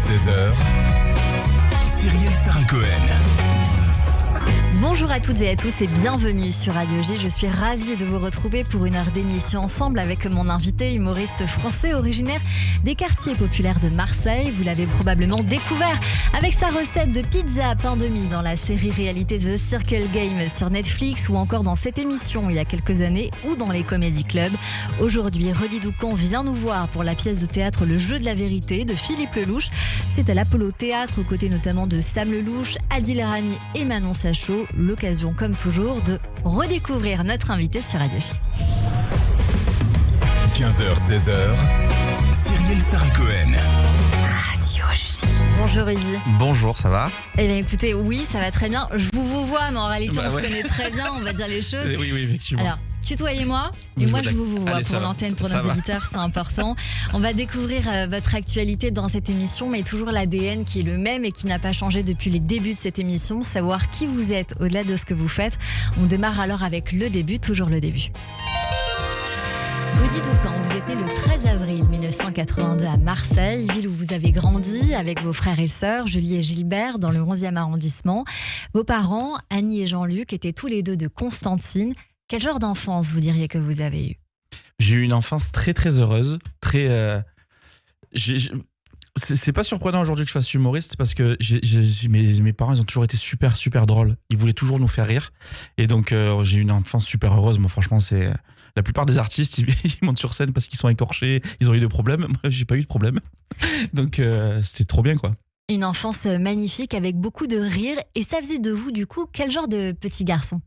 16h, Cyrielle Sarah Cohen. Bonjour à toutes et à tous et bienvenue sur Radio J. Je suis ravie de vous retrouver pour une heure d'émission ensemble avec mon invité humoriste français originaire des quartiers populaires de Marseille. Vous l'avez probablement découvert avec sa recette de pizza pain de mie dans la série réalité The Circle Game sur Netflix ou encore dans cette émission il y a quelques années ou dans les comédie clubs. Aujourd'hui, Rudy Doucan vient nous voir pour la pièce de théâtre Le Jeu de la Vérité de Philippe Lelouch. C'est à l'Apollo Théâtre aux côtés notamment de Sam Lelouch, Adil Rami et Manon Sachot. L'occasion, comme toujours, de redécouvrir notre invité sur Radio J. 15h, 16h, Cyrielle Sarah Cohen. Radio J. Bonjour Rudy. Bonjour, ça va? Eh bien écoutez, oui, ça va très bien. Je vous vois, mais en réalité, on se connaît très bien, on va dire les choses. Oui, effectivement. Alors, tutoyez-moi et moi je vous vois pour l'antenne, pour nos éditeurs, c'est important. On va découvrir votre actualité dans cette émission, mais toujours l'ADN qui est le même et qui n'a pas changé depuis les débuts de cette émission, savoir qui vous êtes au-delà de ce que vous faites. On démarre alors avec le début, toujours le début. Rudy Doucan, vous étiez le 13 avril 1982 à Marseille, ville où vous avez grandi avec vos frères et sœurs, Julie et Gilbert, dans le 11e arrondissement. Vos parents, Annie et Jean-Luc, étaient tous les deux de Constantine. Quel genre d'enfance vous diriez que vous avez eu? J'ai eu une enfance très très heureuse, très. C'est pas surprenant aujourd'hui que je fasse humoriste parce que mes parents ils ont toujours été super super drôles. Ils voulaient toujours nous faire rire et donc j'ai eu une enfance super heureuse. Moi franchement c'est la plupart des artistes ils montent sur scène parce qu'ils sont écorchés, ils ont eu des problèmes. Moi j'ai pas eu de problème donc c'était trop bien quoi. Une enfance magnifique avec beaucoup de rire et ça faisait de vous du coup quel genre de petit garçon?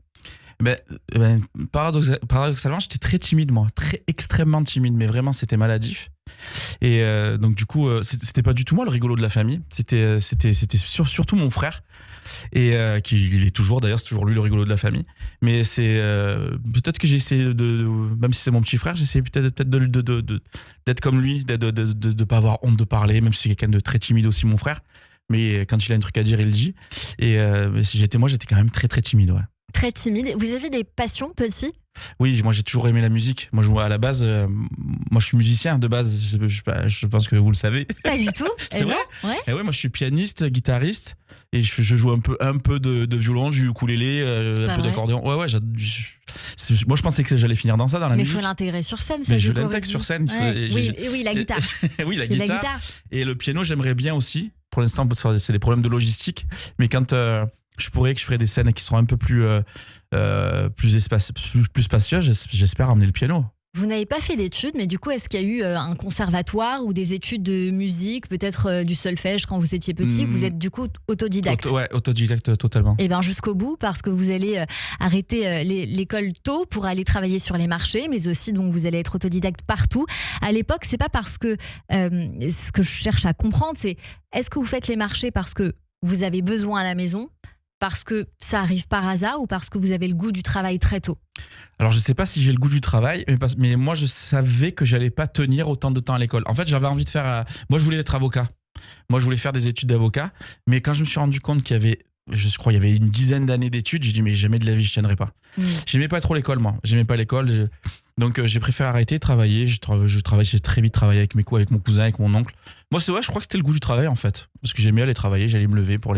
Paradoxalement, j'étais très timide, moi, très extrêmement timide, mais vraiment c'était maladif. Et donc du coup, c'était pas du tout moi le rigolo de la famille. C'était surtout mon frère et qui il est toujours d'ailleurs, c'est toujours lui le rigolo de la famille. Mais c'est peut-être que j'ai essayé même si c'est mon petit frère, j'ai essayé peut-être d'être comme lui, de pas avoir honte de parler, même si c'est quelqu'un de très timide aussi mon frère. Mais quand il a un truc à dire, il le dit. Et si j'étais quand même très très timide, ouais. Très timide. Vous avez des passions petit? Oui, moi j'ai toujours aimé la musique. Moi à la base, moi je suis musicien de base. Je pense que vous le savez. Pas du tout. C'est vrai. Ouais. Et ouais, moi je suis pianiste, guitariste et je joue un peu de violon, du ukulélé, un peu d'accordéon. Ouais. Moi je pensais que j'allais finir dans ça, dans la musique. Mais il faut l'intégrer sur scène. Ça, mais je l'intègre sur scène. Ouais. Oui, la guitare. Oui, la guitare. Et le piano, j'aimerais bien aussi. Pour l'instant, c'est des problèmes de logistique. Mais quand je ferai des scènes qui seront un peu plus spacieuses, j'espère emmener le piano. Vous n'avez pas fait d'études, mais du coup, est-ce qu'il y a eu un conservatoire ou des études de musique, peut-être du solfège quand vous étiez petit? Vous êtes du coup autodidacte? Autodidacte totalement. Et bien jusqu'au bout, parce que vous allez arrêter l'école tôt pour aller travailler sur les marchés, mais aussi donc vous allez être autodidacte partout. À l'époque, c'est pas parce que ce que je cherche à comprendre, c'est est-ce que vous faites les marchés parce que vous avez besoin à la maison? Parce que ça arrive par hasard ou parce que vous avez le goût du travail très tôt? Alors je sais pas si j'ai le goût du travail, mais moi je savais que j'allais pas tenir autant de temps à l'école. En fait j'avais envie de faire... Moi je voulais être avocat. Moi je voulais faire des études d'avocat. Mais quand je me suis rendu compte qu'il y avait, je crois, il y avait une dizaine d'années d'études, j'ai dit mais jamais de la vie je tiendrai pas. J'aimais pas trop l'école moi. J'aimais pas l'école. Donc j'ai préféré arrêter de travailler. J'ai très vite travaillé avec mon cousin, avec mon oncle. Moi je crois que c'était le goût du travail en fait. Parce que j'aimais aller travailler, j'allais me lever pour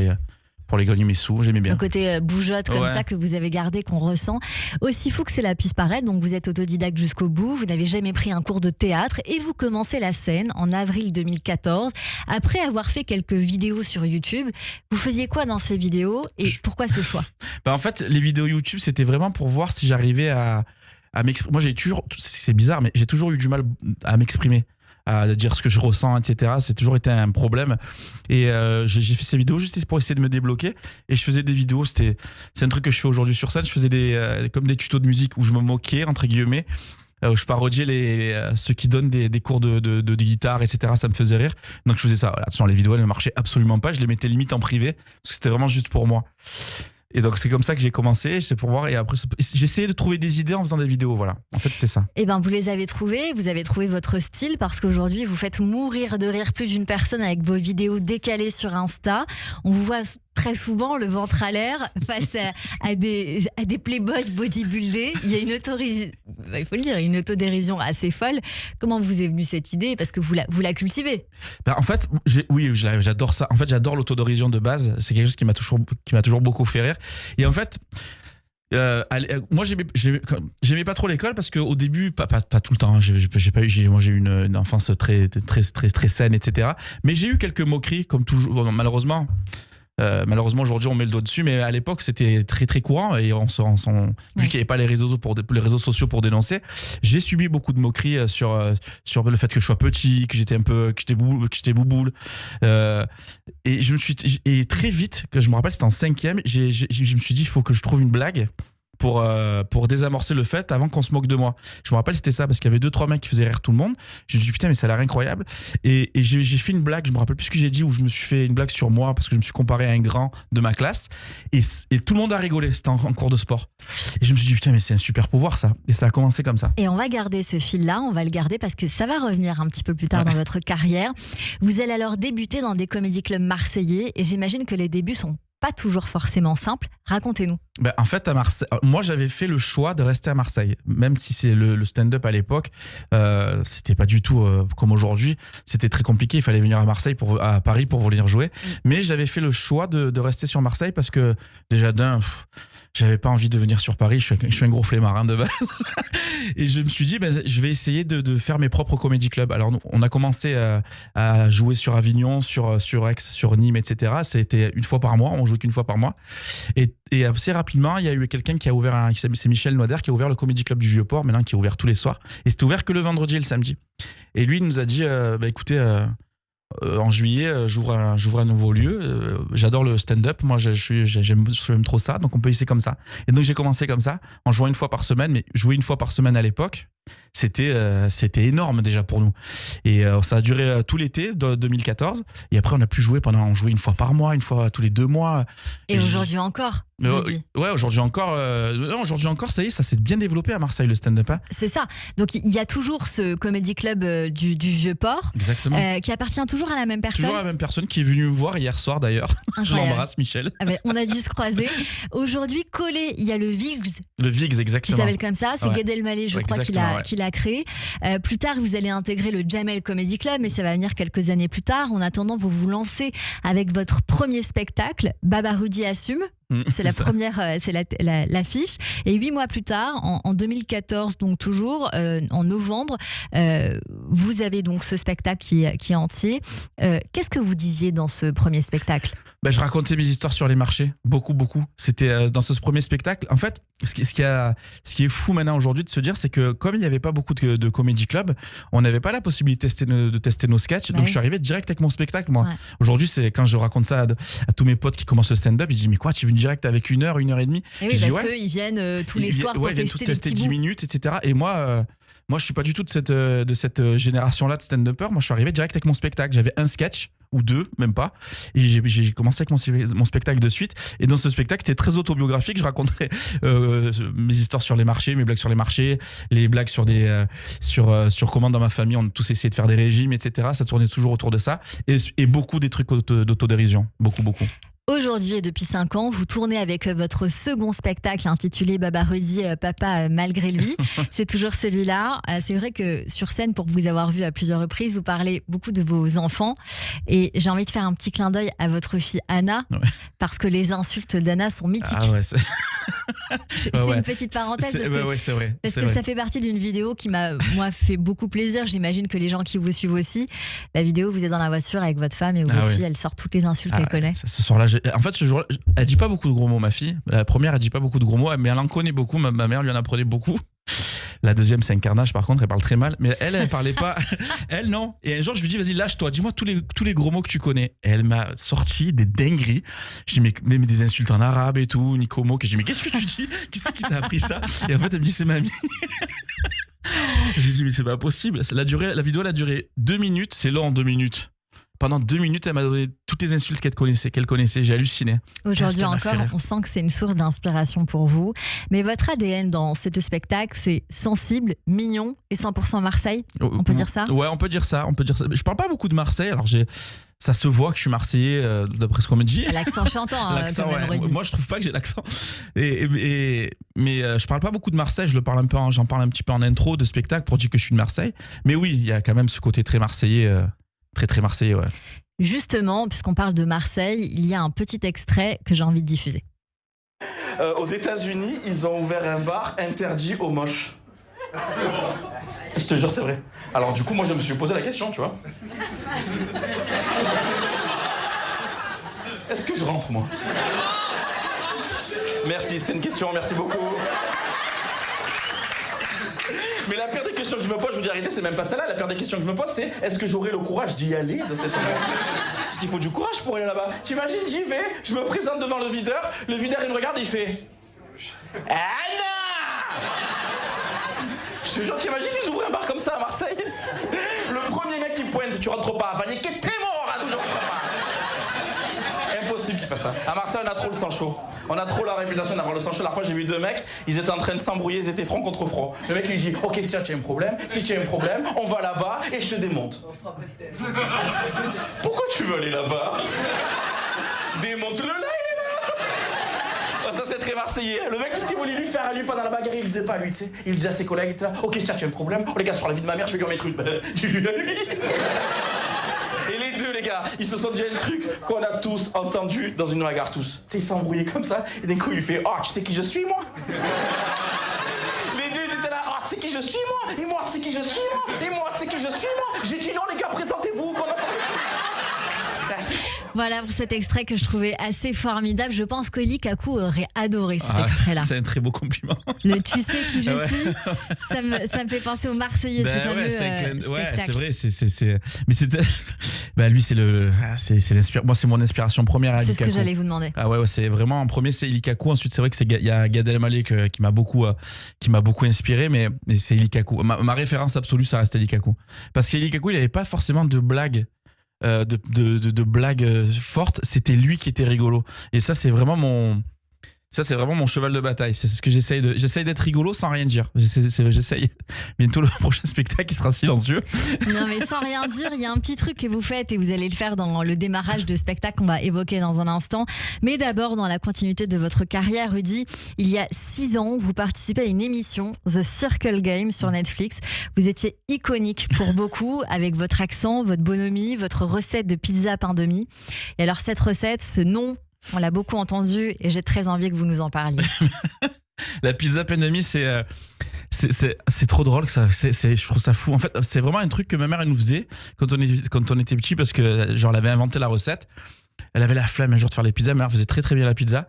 gagner mes sous, j'aimais bien. Le côté bougeotte comme ça que vous avez gardé, qu'on ressent. Aussi fou que cela puisse paraître, donc vous êtes autodidacte jusqu'au bout, vous n'avez jamais pris un cours de théâtre et vous commencez la scène en avril 2014. Après avoir fait quelques vidéos sur YouTube, vous faisiez quoi dans ces vidéos et pourquoi ce choix? En fait, les vidéos YouTube, c'était vraiment pour voir si j'arrivais à m'exprimer. Moi, c'est bizarre, mais j'ai toujours eu du mal à m'exprimer, à dire ce que je ressens, etc. C'est toujours été un problème. Et j'ai fait ces vidéos juste pour essayer de me débloquer. Et je faisais des vidéos, c'est un truc que je fais aujourd'hui sur scène. Je faisais comme des tutos de musique où je me moquais, entre guillemets. Où je parodiais ceux qui donnent des cours de guitare, etc. Ça me faisait rire. Donc je faisais ça. Voilà. Attention, les vidéos, elles ne marchaient absolument pas. Je les mettais limite en privé. Parce que c'était vraiment juste pour moi. Et donc c'est comme ça que j'ai commencé, c'est pour voir, et après j'ai essayé de trouver des idées en faisant des vidéos, voilà. En fait c'est ça. Et ben vous les avez trouvées, vous avez trouvé votre style parce qu'aujourd'hui vous faites mourir de rire plus d'une personne avec vos vidéos décalées sur Insta. On vous voit très souvent le ventre à l'air face à des playboys bodybuildés. Il y a il faut le dire, une autodérision assez folle. Comment vous est venue cette idée? Parce que vous la cultivez. En fait, j'adore ça. En fait, j'adore l'autodérision de base. C'est quelque chose qui m'a toujours beaucoup fait rire. Et en fait, moi j'aimais pas trop l'école parce qu'au début, pas tout le temps, hein, moi j'ai eu une enfance très, très, très, très saine, etc. Mais j'ai eu quelques moqueries, comme toujours. Bon, malheureusement, aujourd'hui on met le doigt dessus, mais à l'époque c'était très très courant et vu qu'il n'y avait pas les réseaux sociaux pour dénoncer, j'ai subi beaucoup de moqueries sur le fait que je sois petit, que j'étais bouboule, et très vite, que je me rappelle, c'était en 5e, je me suis dit il faut que je trouve une blague pour désamorcer le fait avant qu'on se moque de moi. Je me rappelle, c'était ça, parce qu'il y avait 2-3 mecs qui faisaient rire tout le monde. Je me suis dit putain, mais ça a l'air incroyable. Et j'ai fait une blague, je me rappelle plus ce que j'ai dit, où je me suis fait une blague sur moi parce que je me suis comparé à un grand de ma classe, et tout le monde a rigolé. C'était en cours de sport, et je me suis dit putain, mais c'est un super pouvoir ça. Et ça a commencé comme ça. Et on va garder ce fil-là, on va le garder parce que ça va revenir un petit peu plus tard dans votre carrière. Vous allez alors débuter dans des comédie clubs marseillais, et j'imagine que les débuts sont pas toujours forcément simple. Racontez-nous. En fait, à Marseille, moi j'avais fait le choix de rester à Marseille, même si c'est le stand-up à l'époque, c'était pas du tout comme aujourd'hui. C'était très compliqué. Il fallait venir à Paris pour venir jouer. Mais j'avais fait le choix de rester sur Marseille parce que déjà j'avais pas envie de venir sur Paris. Je suis un gros flemmard de base. Et je me suis dit, je vais essayer de faire mes propres comédie clubs. Alors, on a commencé à jouer sur Avignon, sur Aix, sur Nîmes, etc. C'était une fois par mois. On jouait qu'une fois par mois. Et assez rapidement, il y a eu quelqu'un qui a ouvert c'est Michel Noider qui a ouvert le comédie club du Vieux-Port, maintenant qui est ouvert tous les soirs. Et c'était ouvert que le vendredi et le samedi. Et lui, il nous a dit, écoutez, en juillet, j'ouvre un nouveau lieu. J'adore le stand-up. Moi, j'aime trop ça. Donc, on peut essayer comme ça. Et donc, j'ai commencé comme ça, en jouant une fois par semaine. Mais jouer une fois par semaine à l'époque, c'était énorme déjà pour nous. Et ça a duré tout l'été de 2014. Et après, on a pu jouer on jouait une fois par mois, une fois tous les 2 mois. Et aujourd'hui encore. Aujourd'hui encore, ça y est, ça s'est bien développé à Marseille, le stand-up. Hein. C'est ça. Donc il y a toujours ce comédie club du Vieux-Port. Exactement. Qui appartient toujours à la même personne. Toujours à la même personne qui est venue me voir hier soir d'ailleurs. Je l'embrasse, Michel. On a dû se croiser. Aujourd'hui, collé, il y a le Vigs. Le Vigs, exactement. Qui s'appelle comme ça. C'est Gad Elmaleh, je crois, qui l'a créé. Plus tard, vous allez intégrer le Jamel Comedy Club, mais ça va venir quelques années plus tard. En attendant, vous vous lancez avec votre premier spectacle, Baba Rudy assume. C'est la première, c'est l'affiche. Et 8 mois plus tard, en 2014, donc toujours, en novembre, vous avez donc ce spectacle qui est entier. Qu'est-ce que vous disiez dans ce premier spectacle ? Je racontais mes histoires sur les marchés, beaucoup. C'était dans ce premier spectacle. En fait, ce qui est fou maintenant aujourd'hui de se dire, c'est que comme il n'y avait pas beaucoup de comédie club, on n'avait pas la possibilité de tester nos sketchs. Donc je suis arrivé direct avec mon spectacle, moi. Ouais. Aujourd'hui, c'est quand je raconte ça à tous mes potes qui commencent le stand-up, ils disent mais quoi, tu viens direct avec 1 heure et demie. Et oui, parce qu'ils viennent tous les soirs pour tester 10 minutes, etc. Et moi, je suis pas du tout de cette génération-là de stand-uppers. Moi, je suis arrivé direct avec mon spectacle. J'avais un sketch ou 2, même pas. Et j'ai commencé avec mon spectacle de suite. Et dans ce spectacle, c'était très autobiographique. Je racontais mes histoires sur les marchés, mes blagues sur les marchés, les blagues sur sur comment dans ma famille on a tous essayé de faire des régimes, etc. Ça tournait toujours autour de ça. Et beaucoup des trucs d'autodérision. Beaucoup. Aujourd'hui et depuis 5 ans, vous tournez avec votre second spectacle intitulé Baba Rudy, Papa malgré lui. C'est toujours celui-là. C'est vrai que sur scène, pour vous avoir vu à plusieurs reprises, vous parlez beaucoup de vos enfants. Et j'ai envie de faire un petit clin d'œil à votre fille Anna, parce que les insultes d'Anna sont mythiques. Ah ouais, c'est une petite parenthèse. C'est vrai. Parce que ça fait partie d'une vidéo qui m'a, moi, fait beaucoup plaisir. J'imagine que les gens qui vous suivent aussi. La vidéo, vous êtes dans la voiture avec votre femme et votre fille, elle sort toutes les insultes qu'elle connaît. Ce soir-là, en fait, ce jour-là, elle dit pas beaucoup de gros mots, ma fille. La première, elle dit pas beaucoup de gros mots, mais elle en connaît beaucoup. Ma mère lui en apprenait beaucoup. La deuxième, c'est un carnage, par contre, elle parle très mal. Mais elle parlait pas. Elle, non. Et un jour, je lui dis, vas-y, lâche-toi, dis-moi tous les gros mots que tu connais. Et elle m'a sorti des dingueries. Je dis, mais des insultes en arabe et tout, Nikomo. Je dis, mais qu'est-ce que tu dis ? Qui c'est qui t'a appris ça ? Et en fait, elle me dit, c'est mamie. J'ai dit, mais c'est pas possible. La vidéo, elle a duré 2 minutes. C'est long, 2 minutes. Pendant 2 minutes, elle m'a donné toutes les insultes qu'elle connaissait. J'ai halluciné. Aujourd'hui encore, on sent que c'est une source d'inspiration pour vous. Mais votre ADN dans ces 2 spectacles, c'est sensible, mignon et 100% Marseille. On peut dire ça ? Ouais, on peut dire ça. Je parle pas beaucoup de Marseille. Alors Ça se voit que je suis Marseillais, d'après ce qu'on me dit. L'accent chantant, L'accent, comme ouais. Moi, je trouve pas que j'ai l'accent. Mais je parle pas beaucoup de Marseille. J'en parle un petit peu en intro de spectacle pour dire que je suis de Marseille. Mais oui, il y a quand même ce côté très marseillais, très marseillais, ouais. Justement, puisqu'on parle de Marseille, il y a un petit extrait que j'ai envie de diffuser. Aux États-Unis, ils ont ouvert un bar interdit aux moches. Je te jure, c'est vrai. Alors du coup, moi, je me suis posé la question, tu vois. Est-ce que je rentre, moi? Merci, c'était une question, merci beaucoup. Mais la pire des questions que je me pose, je vous dis arrêtez, c'est même pas celle-là. La pire des questions que je me pose, c'est est-ce que j'aurai le courage d'y aller dans cette Parce qu'il faut du courage pour aller là-bas. T'imagines, j'y vais, je me présente devant le videur il me regarde et il fait Anna! Je te jure, t'imagines, ils ouvrent un bar comme ça à Marseille? Le premier mec qui pointe, tu rentres pas. Vanier, qu'est-ce que t'es mort, toujours pas. Impossible qu'il fasse ça. À Marseille, on a trop le sang chaud. On a trop la réputation d'avoir le sang chaud. La fois, j'ai vu 2 mecs, ils étaient en train de s'embrouiller, ils étaient front contre front. Le mec lui dit ok, si tu as un problème, on va là-bas et je te démonte. Pourquoi tu veux aller là-bas? Démonte-le là, il est là. Ah, ça, c'est très marseillais. Le mec, tout ce qu'il voulait lui faire à lui pendant la bagarre, il le disait pas à lui, tu sais. Il le disait à ses collègues, il était là ok, si tu as un problème, oh les gars, sur la vie de ma mère, je vais lui en mettre une. Et les deux, les gars, ils se sont dit un truc qu'on a tous entendu dans une bagarre, tous. Tu sais, ils s'embrouillaient comme ça, et d'un coup, il fait oh, tu sais qui je suis, moi? Les deux, ils étaient là, oh, tu sais qui je suis, moi? Et moi, tu sais qui je suis, moi? Et moi, tu sais qui je suis, moi? J'ai dit non, les gars, présentez-vous. Merci. Voilà pour cet extrait que je trouvais assez formidable. Je pense qu'Eli Kaku aurait adoré cet extrait-là. C'est un très beau compliment. Le tu sais qui je suis, ça me fait penser aux Marseillais, ce fameux spectacle. Ouais, c'est vrai. Mais c'était. Lui, c'est l'inspiration. Moi, c'est mon inspiration première à Eli Kaku. C'est ce que j'allais vous demander. Ah ouais, c'est vraiment en premier, c'est Eli Kaku. Ensuite, c'est vrai que il y a Gad Elmaleh qui m'a beaucoup inspiré, mais c'est Eli Kaku. Ma référence absolue, ça reste Eli Kaku. Parce qu'Eli Kaku, il n'avait pas forcément de blagues. De blagues fortes, c'était lui qui était rigolo. Et ça, c'est vraiment mon cheval de bataille. C'est ce que j'essaye d'être rigolo sans rien dire. J'essaye. Bientôt, le prochain spectacle, il sera silencieux. Non, mais sans rien dire, il y a un petit truc que vous faites et vous allez le faire dans le démarrage de spectacle qu'on va évoquer dans un instant. Mais d'abord, dans la continuité de votre carrière, Rudy, il y a 6 ans, vous participez à une émission, The Circle Game, sur Netflix. Vous étiez iconique pour beaucoup avec votre accent, votre bonhomie, votre recette de pizza pain de mie. Et alors, cette recette, ce nom, on l'a beaucoup entendu et j'ai très envie que vous nous en parliez. La pizza pain de mie, c'est trop drôle que ça. Je trouve ça fou. En fait, c'est vraiment un truc que ma mère elle nous faisait quand on était petit parce que genre elle avait inventé la recette. Elle avait la flemme un jour de faire les pizzas. Ma mère faisait très très bien la pizza.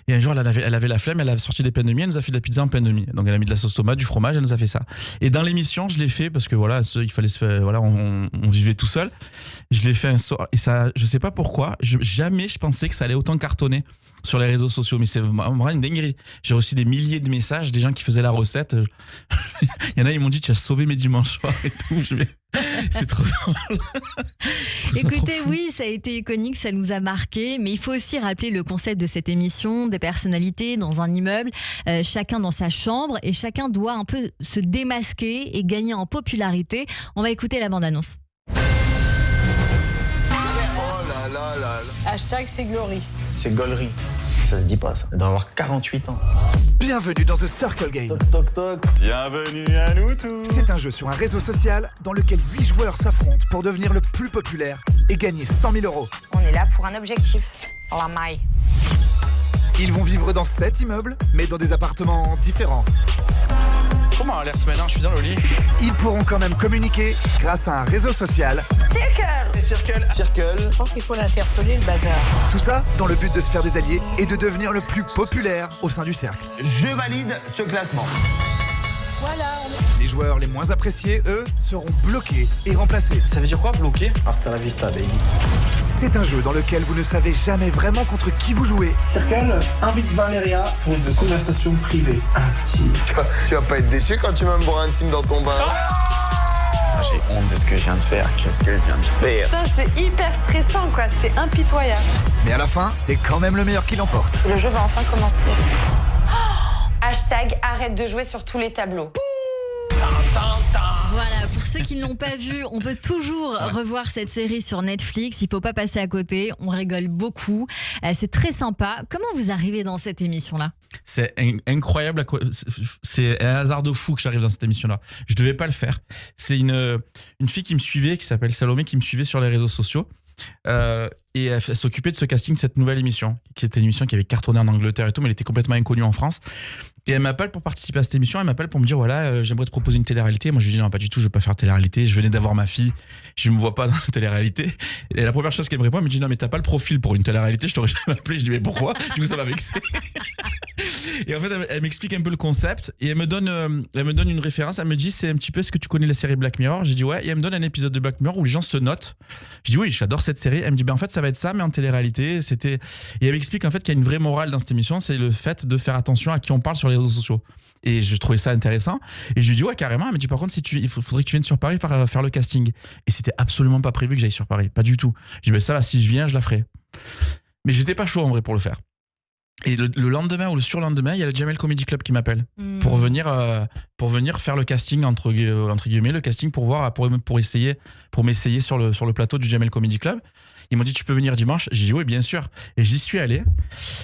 Et un jour, elle avait la flemme. Elle a sorti des pains de mie. Elle nous a fait de la pizza en pain de mie. Donc elle a mis de la sauce tomate, du fromage. Elle nous a fait ça. Et dans l'émission, je l'ai fait parce que voilà, il fallait on vivait tout seul. Je l'ai fait un soir. Et ça, je sais pas pourquoi. Jamais je pensais que ça allait autant cartonner sur les réseaux sociaux. Mais c'est vraiment une dinguerie. J'ai reçu des milliers de messages des gens qui faisaient la recette. Il y en a, ils m'ont dit tu as sauvé mes dimanches soirs et tout. C'est trop drôle. Écoutez, oui, ça a été iconique, ça nous a marqué, mais il faut aussi rappeler le concept de cette émission, des personnalités dans un immeuble, chacun dans sa chambre, et chacun doit un peu se démasquer et gagner en popularité. On va écouter la bande-annonce. Hashtag c'est Glory. C'est Gollery. Ça se dit pas, ça. Elle doit avoir 48 ans. Bienvenue dans The Circle Game. Toc, toc, toc. Bienvenue à nous tous. C'est un jeu sur un réseau social dans lequel 8 joueurs s'affrontent pour devenir le plus populaire et gagner 100 000 €. On est là pour un objectif. La maille. Ils vont vivre dans 7 immeubles, mais dans des appartements différents. Comment on a l'air ce matin? Je suis dans le lit. Ils pourront quand même communiquer grâce à un réseau social. Circle. Je pense qu'il faut l'interpeller, le bazar. Tout ça dans le but de se faire des alliés et de devenir le plus populaire au sein du cercle. Je valide ce classement. Voilà. Les joueurs les moins appréciés, eux, seront bloqués et remplacés. Ça veut dire quoi, bloqué? Hasta la vista, baby. C'est un jeu dans lequel vous ne savez jamais vraiment contre qui vous jouez. Circle invite Valéria pour une conversation privée, intime. Tu vas pas être déçu quand tu vas me boire intime dans ton bain. J'ai honte de ce que je viens de faire. Qu'est-ce que je viens de faire? Ça, c'est hyper stressant, quoi. C'est impitoyable. Mais à la fin, c'est quand même le meilleur qui l'emporte. Le jeu va enfin commencer. Hashtag arrête de jouer sur tous les tableaux. Voilà, pour ceux qui ne l'ont pas vu, on peut toujours revoir cette série sur Netflix. Il ne faut pas passer à côté. On rigole beaucoup. C'est très sympa. Comment vous arrivez dans cette émission-là ? C'est incroyable. C'est un hasard de fou que j'arrive dans cette émission-là. Je devais pas le faire. C'est une fille qui me suivait, qui s'appelle Salomé, qui me suivait sur les réseaux sociaux. Et elle s'occupait de ce casting de cette nouvelle émission, qui était une émission qui avait cartonné en Angleterre et tout, mais elle était complètement inconnue en France. Et elle m'appelle pour participer à cette émission. Elle m'appelle pour me dire voilà, j'aimerais te proposer une télé-réalité. Moi je lui dis non, pas du tout, je veux pas faire télé-réalité. Je venais d'avoir ma fille, je me vois pas dans la télé-réalité. Et la première chose qu'elle me répond, elle me dit non, mais t'as pas le profil pour une télé-réalité, je t'aurais jamais appelé. Je dis mais pourquoi ? Du coup ça m'a vexé. Et en fait elle m'explique un peu le concept et elle me donne une référence. Elle me dit c'est un petit peu, est-ce que tu connais la série Black Mirror ? J'ai dit ouais. Et elle me donne un épisode de Black Mirror où les gens se notent. Je dis oui, j'adore cette série. Elle me dit ben en fait ça va être ça mais en télé-réalité. Et elle m'explique en fait qu'il y a une vraie morale dans cette émission, c'est le fait de faire attention à qui on parle sur les réseaux sociaux. Et je trouvais ça intéressant. Et je lui dis ouais carrément. Elle me dit par contre il faudrait que tu viennes sur Paris faire le casting. Et c'était absolument pas prévu que j'aille sur Paris, pas du tout. Je dis ben ça va, si je viens je la ferai. Mais j'étais pas chaud en vrai pour le faire. Et le lendemain ou le surlendemain, il y a le Jamel Comedy Club qui m'appelle pour venir faire le casting entre guillemets, le casting pour m'essayer sur le plateau du Jamel Comedy Club. Ils m'ont dit tu peux venir dimanche. J'ai dit oui bien sûr. Et j'y suis allé.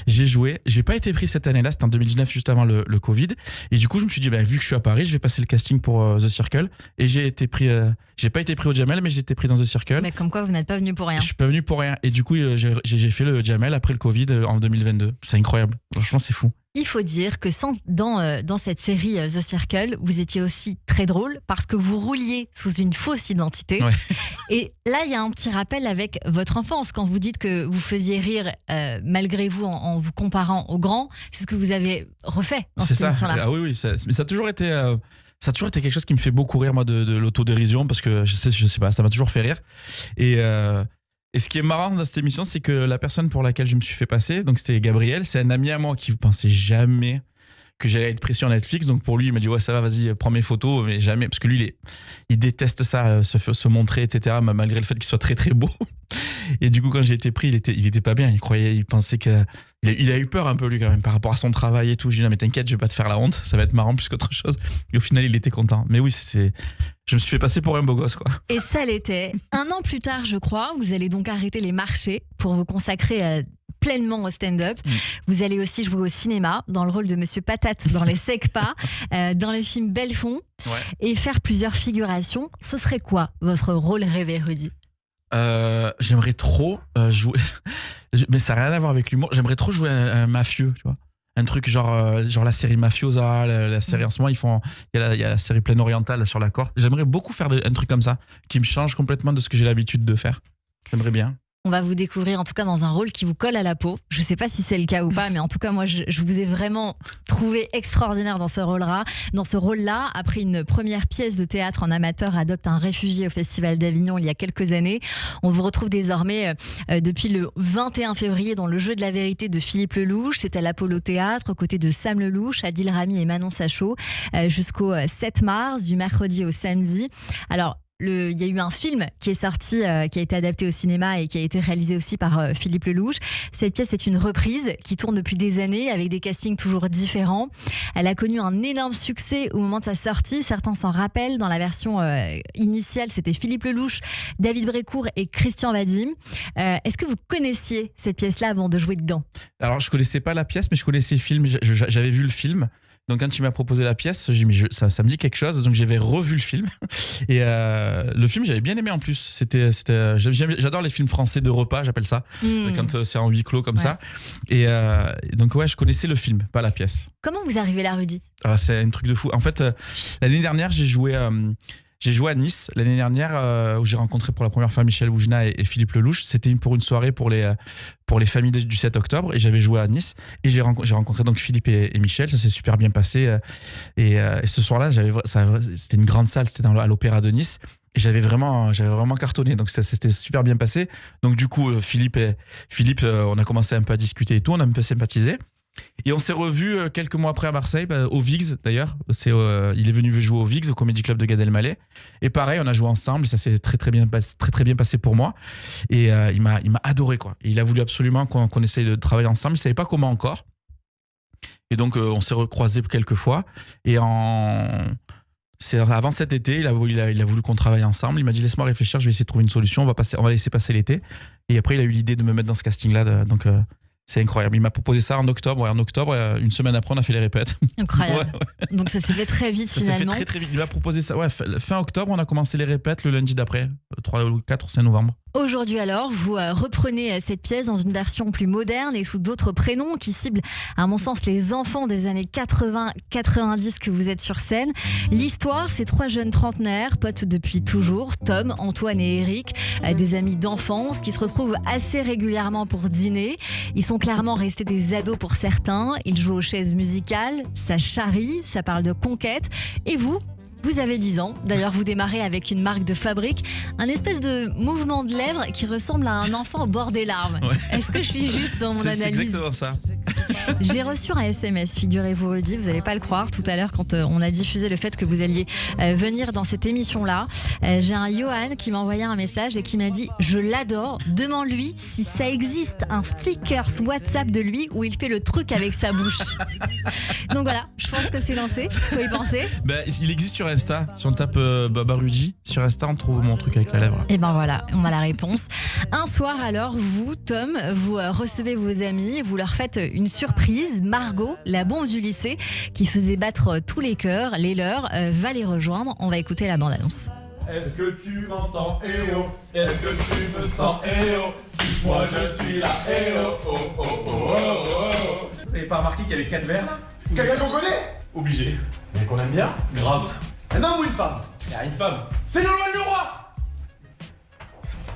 J'ai joué. J'ai pas été pris cette année-là. C'était en 2019 juste avant le Covid. Et du coup je me suis dit vu que je suis à Paris, je vais passer le casting pour The Circle. Et j'ai été pris. J'ai pas été pris au Jamel, mais j'ai été pris dans The Circle. Mais comme quoi vous n'êtes pas venu pour rien. Je suis pas venu pour rien. Et du coup j'ai fait le Jamel après le Covid en 2022. C'est incroyable. Franchement c'est fou. Il faut dire que dans cette série The Circle, vous étiez aussi très drôle parce que vous rouliez sous une fausse identité. Ouais. Et là, il y a un petit rappel avec votre enfance. Quand vous dites que vous faisiez rire malgré vous en vous comparant aux grands, c'est ce que vous avez refait dans cette émission-là. Ah oui, mais ça a toujours été... Ça a toujours été quelque chose qui me fait beaucoup rire, moi, de l'autodérision, parce que je sais pas, ça m'a toujours fait rire. Et ce qui est marrant dans cette émission, c'est que la personne pour laquelle je me suis fait passer, donc c'était Gabriel, c'est un ami à moi qui ne pensait jamais que j'allais être pris sur Netflix. Donc pour lui, il m'a dit ouais ça va, vas-y, prends mes photos, mais jamais, parce que lui il déteste ça, se montrer, etc. Malgré le fait qu'il soit très très beau. Et du coup quand j'ai été pris, il était pas bien. Il pensait que il a eu peur un peu lui quand même par rapport à son travail et tout. Je lui ai dit non mais t'inquiète, je vais pas te faire la honte, ça va être marrant plus qu'autre chose. Et au final il était content. Mais oui je me suis fait passer pour un beau gosse quoi. Et ça l'était. Un an plus tard je crois, vous allez donc arrêter les marchés pour vous consacrer pleinement au stand-up. Vous allez aussi jouer au cinéma dans le rôle de Monsieur Patate dans Les Secpas, dans le film Belfond, et faire plusieurs figurations. Ce serait quoi votre rôle rêvé, Rudy ? J'aimerais trop jouer, mais ça n'a rien à voir avec l'humour. J'aimerais trop jouer un mafieux, tu vois. Un truc genre la série Mafiosa, la série en ce moment, il y a la série Plaine Orientale sur la Corse. J'aimerais beaucoup faire un truc comme ça, qui me change complètement de ce que j'ai l'habitude de faire. J'aimerais bien. On va vous découvrir en tout cas dans un rôle qui vous colle à la peau. Je ne sais pas si c'est le cas ou pas, mais en tout cas moi je vous ai vraiment trouvé extraordinaire dans ce rôle-là. Après une première pièce de théâtre en amateur adopte un réfugié au Festival d'Avignon il y a quelques années, on vous retrouve désormais depuis le 21 février dans Le Jeu de la vérité de Philippe Lelouch. C'est à l'Apollo Théâtre aux côtés de Sam Lelouch, Adil Rami et Manon Sachaud jusqu'au 7 mars, du mercredi au samedi. Alors il y a eu un film qui est sorti, qui a été adapté au cinéma et qui a été réalisé aussi par Philippe Lelouch. Cette pièce est une reprise qui tourne depuis des années avec des castings toujours différents. Elle a connu un énorme succès au moment de sa sortie. Certains s'en rappellent. Dans la version initiale, c'était Philippe Lelouch, David Brécourt et Christian Vadim. Est-ce que vous connaissiez cette pièce-là avant de jouer dedans ? Alors, je connaissais pas la pièce, mais je connaissais le film. J'avais vu le film. Donc quand tu m'as proposé la pièce, j'ai dit mais ça me dit quelque chose. Donc j'avais revu le film et le film j'avais bien aimé en plus. J'adore les films français de repas, j'appelle ça, quand c'est en huis clos comme ça. Et donc ouais, je connaissais le film, pas la pièce. Comment vous arrivez là, Rudy ? Alors, c'est un truc de fou. En fait, l'année dernière j'ai joué à Nice l'année dernière où j'ai rencontré pour la première fois Michel Oujna et Philippe Lelouch. C'était pour une soirée pour les familles du 7 octobre et j'avais joué à Nice et j'ai rencontré donc Philippe et Michel. Ça s'est super bien passé et ce soir-là c'était une grande salle, c'était à l'Opéra de Nice et j'avais vraiment cartonné, donc ça s'était super bien passé. Donc du coup Philippe on a commencé un peu à discuter et tout, on a un peu sympathisé. Et on s'est revus quelques mois après à Marseille, au Vigs d'ailleurs. Il est venu jouer au Vigs, au Comedy Club de Gad Elmaleh. Et pareil, on a joué ensemble. Ça s'est très bien passé pour moi. Et il m'a adoré quoi. Et il a voulu absolument qu'on essaye de travailler ensemble. Il savait pas comment encore. Et donc on s'est recroisés quelques fois. Et C'est avant cet été, il a voulu qu'on travaille ensemble. Il m'a dit laisse-moi réfléchir, je vais essayer de trouver une solution. On va laisser passer l'été. Et après, il a eu l'idée de me mettre dans ce casting-là. Donc, c'est incroyable. Il m'a proposé ça en octobre. Ouais, en octobre, une semaine après, on a fait les répètes. Incroyable. Ouais. Donc ça s'est fait très vite Ça finalement. s'est fait très très vite. Il m'a proposé ça. Ouais, fin octobre, on a commencé les répètes. Le lundi d'après, le 3 ou 4 ou 5 novembre. Aujourd'hui alors, vous reprenez cette pièce dans une version plus moderne et sous d'autres prénoms qui ciblent, à mon sens, les enfants des années 80-90 que vous êtes sur scène. L'histoire, c'est 3 jeunes trentenaires, potes depuis toujours, Tom, Antoine et Eric, des amis d'enfance qui se retrouvent assez régulièrement pour dîner. Ils sont clairement restés des ados pour certains. Ils jouent aux chaises musicales, ça charrie, ça parle de conquête. Et vous avez 10 ans. D'ailleurs, vous démarrez avec une marque de fabrique, un espèce de mouvement de lèvres qui ressemble à un enfant au bord des larmes. Ouais. Est-ce que je suis juste dans mon analyse ? C'est exactement ça. J'ai reçu un SMS, figurez-vous, Rudy, vous n'allez pas le croire, tout à l'heure quand on a diffusé le fait que vous alliez venir dans cette émission-là. J'ai un Johan qui m'a envoyé un message et qui m'a dit « Je l'adore, demande-lui si ça existe un sticker WhatsApp de lui où il fait le truc avec sa bouche. » Donc voilà, je pense que c'est lancé. Faut y penser. Il existe sur Insta. Si on tape Baba Rudy sur Insta, on trouve mon truc avec la lèvre. Et ben voilà, on a la réponse. Un soir alors, vous, Tom, vous recevez vos amis, vous leur faites une surprise. Margot, la bombe du lycée, qui faisait battre tous les cœurs, les leurs, va les rejoindre. On va écouter la bande-annonce. Est-ce que tu m'entends, eh oh? Est-ce que tu me sens, eh oh? Moi je suis là, eh oh, oh, oh, oh, oh, oh. Vous avez pas remarqué qu'il y avait 4 verres là? Quelqu'un qu'on connaît? Obligé. Mais qu'on aime bien? Grave. Un homme ou une femme? Il y a une femme. C'est le roi du roi!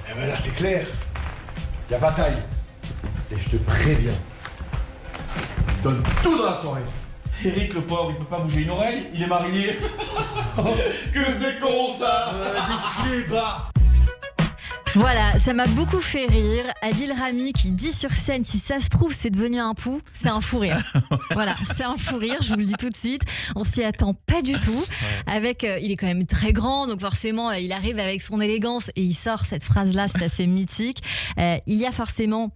Eh ben là c'est clair. Il y a bataille. Et je te préviens. Je donne tout dans la soirée. Eric, le pauvre, il peut pas bouger une oreille, il est marié. Que c'est con ça! Des clébards. Voilà, ça m'a beaucoup fait rire. Adil Rami qui dit sur scène, si ça se trouve, c'est devenu un pou, c'est un fou rire. Voilà, c'est un fou rire, je vous le dis tout de suite. On s'y attend pas du tout. Avec, il est quand même très grand, donc forcément, il arrive avec son élégance et il sort cette phrase-là, c'est assez mythique. Il y a forcément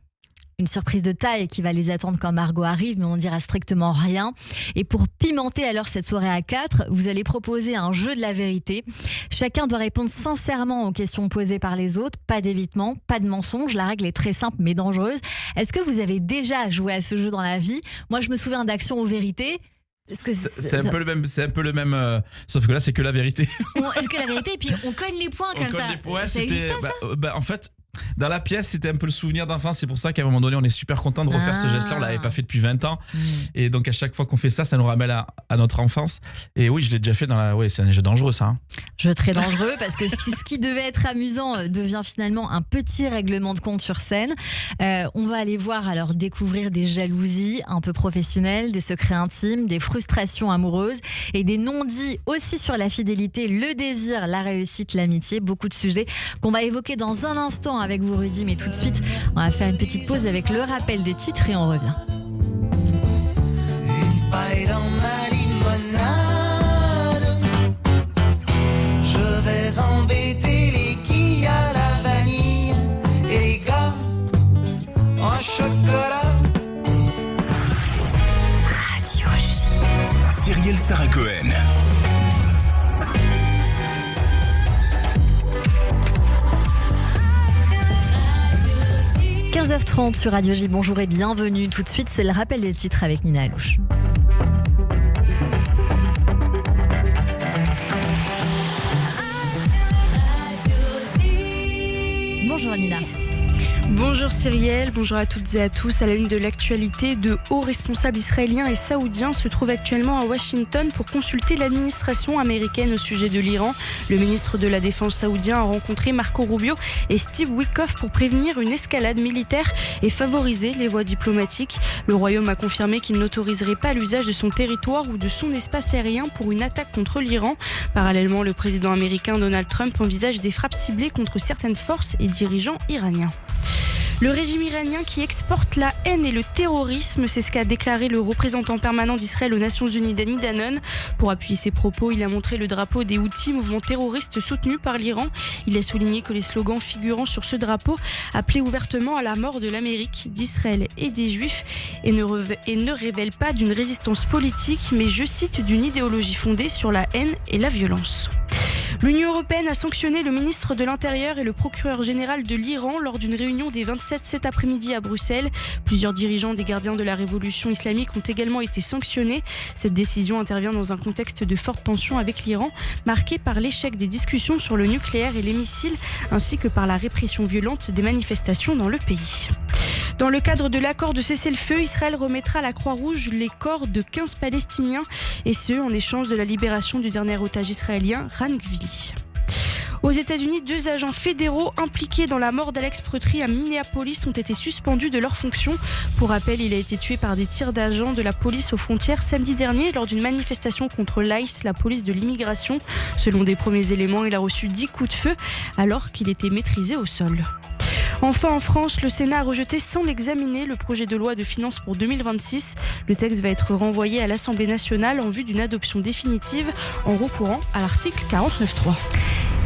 une surprise de taille qui va les attendre quand Margot arrive, mais on dira strictement rien. Et pour pimenter alors cette soirée à 4, vous allez proposer un jeu de la vérité. Chacun doit répondre sincèrement aux questions posées par les autres, pas d'évitement, pas de mensonge. La règle est très simple mais dangereuse. Est-ce que vous avez déjà joué à ce jeu dans la vie ? Moi, je me souviens d'Action ou Vérité. C'est un peu le même, sauf que là c'est que la vérité. Est-ce que la vérité, et puis on cogne les points comme ça. Ça existe ça ? En fait, dans la pièce, c'était un peu le souvenir d'enfance. C'est pour ça qu'à un moment donné, on est super content de refaire ce geste-là. On l'avait pas fait depuis 20 ans. Et donc, à chaque fois qu'on fait ça, ça nous ramène à notre enfance. Et oui, je l'ai déjà fait dans la. Oui, c'est un jeu dangereux, ça. Hein. Jeu très dangereux parce que ce qui devait être amusant devient finalement un petit règlement de compte sur scène. On va aller voir, alors, découvrir des jalousies un peu professionnelles, des secrets intimes, des frustrations amoureuses et des non-dits aussi sur la fidélité, le désir, la réussite, l'amitié. Beaucoup de sujets qu'on va évoquer dans un instant avec vous, Rudy, mais tout de suite on va faire une petite pause avec le rappel des titres et on revient. Une paille dans ma limonade, je vais embêter les quilles à la vanille et les gars en chocolat. Radio J. Cyrielle Sarah Cohen. 15h30 sur Radio J. Bonjour et bienvenue. Tout de suite, c'est le rappel des titres avec Nina Alouche. Bonjour Nina. Bonjour Cyrielle, bonjour à toutes et à tous. À la une de l'actualité, de hauts responsables israéliens et saoudiens se trouvent actuellement à Washington pour consulter l'administration américaine au sujet de l'Iran. Le ministre de la Défense saoudien a rencontré Marco Rubio et Steve Witkoff pour prévenir une escalade militaire et favoriser les voies diplomatiques. Le Royaume a confirmé qu'il n'autoriserait pas l'usage de son territoire ou de son espace aérien pour une attaque contre l'Iran. Parallèlement, le président américain Donald Trump envisage des frappes ciblées contre certaines forces et dirigeants iraniens. Le régime iranien qui exporte la haine et le terrorisme, c'est ce qu'a déclaré le représentant permanent d'Israël aux Nations Unies, Dani Danon. Pour appuyer ses propos, il a montré le drapeau des Houthis, mouvement terroriste soutenu par l'Iran. Il a souligné que les slogans figurant sur ce drapeau appelaient ouvertement à la mort de l'Amérique, d'Israël et des Juifs et ne révèlent pas d'une résistance politique, mais, je cite, d'une idéologie fondée sur la haine et la violence. L'Union européenne a sanctionné le ministre de l'Intérieur et le procureur général de l'Iran lors d'une réunion des 27 cet après-midi à Bruxelles. Plusieurs dirigeants des gardiens de la révolution islamique ont également été sanctionnés. Cette décision intervient dans un contexte de forte tension avec l'Iran, marqué par l'échec des discussions sur le nucléaire et les missiles, ainsi que par la répression violente des manifestations dans le pays. Dans le cadre de l'accord de cessez-le-feu, Israël remettra à la Croix-Rouge les corps de 15 Palestiniens, et ce, en échange de la libération du dernier otage israélien, Ran Gvili. Aux États-Unis, 2 agents fédéraux impliqués dans la mort d'Alex Pretry à Minneapolis ont été suspendus de leurs fonctions. Pour rappel, il a été tué par des tirs d'agents de la police aux frontières samedi dernier lors d'une manifestation contre l'ICE, la police de l'immigration. Selon des premiers éléments, il a reçu 10 coups de feu alors qu'il était maîtrisé au sol. Enfin, en France, le Sénat a rejeté sans l'examiner le projet de loi de finances pour 2026. Le texte va être renvoyé à l'Assemblée nationale en vue d'une adoption définitive en recourant à l'article 49.3.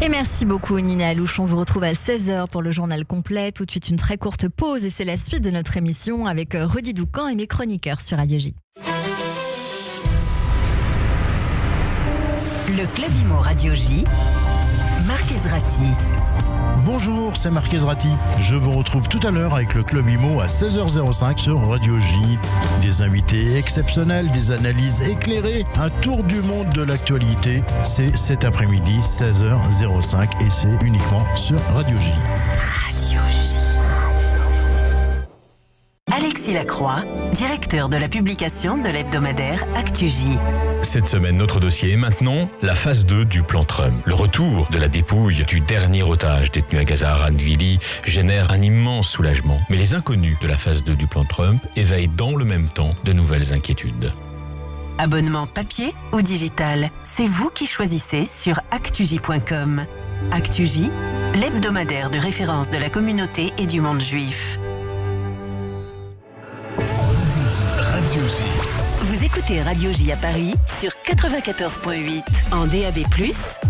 Et merci beaucoup Nina Alouche, on vous retrouve à 16h pour le journal complet. Tout de suite une très courte pause et c'est la suite de notre émission avec Rudy Doucan et mes chroniqueurs sur Radio J. Le Club Imo Radio J, Marc Ezrati. Bonjour, c'est Marc Ezrati. Je vous retrouve tout à l'heure avec le Club Imo à 16h05 sur Radio J. Des invités exceptionnels, des analyses éclairées, un tour du monde de l'actualité. C'est cet après-midi, 16h05 et c'est uniquement sur Radio J. Radio J. Alexis Lacroix, directeur de la publication de l'hebdomadaire Actu J. Cette semaine, notre dossier est maintenant la phase 2 du plan Trump. Le retour de la dépouille du dernier otage détenu à Gaza, Ran Gvili, génère un immense soulagement. Mais les inconnus de la phase 2 du plan Trump éveillent dans le même temps de nouvelles inquiétudes. Abonnement papier ou digital, c'est vous qui choisissez sur actuj.com. Actu J, l'hebdomadaire de référence de la communauté et du monde juif. Radio J. Vous écoutez Radio J à Paris sur 94.8 en DAB+,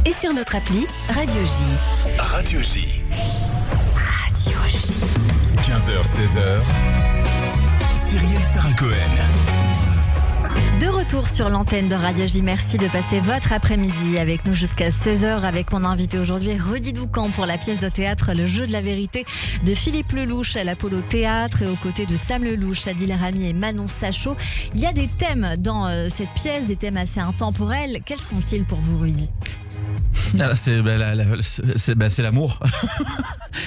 et sur notre appli Radio J. Radio J. Radio J. 15h, 16h. Cyrielle Sarah-Cohen. De retour sur l'antenne de Radio J, merci de passer votre après-midi avec nous jusqu'à 16h avec mon invité aujourd'hui Rudy Doucan pour la pièce de théâtre Le Jeu de la Vérité de Philippe Lelouch à l'Apollo Théâtre et aux côtés de Sam Lelouch, Adil Rami et Manon Sachaud. Il y a des thèmes dans cette pièce, des thèmes assez intemporels. Quels sont-ils pour vous, Rudy ? C'est l'amour.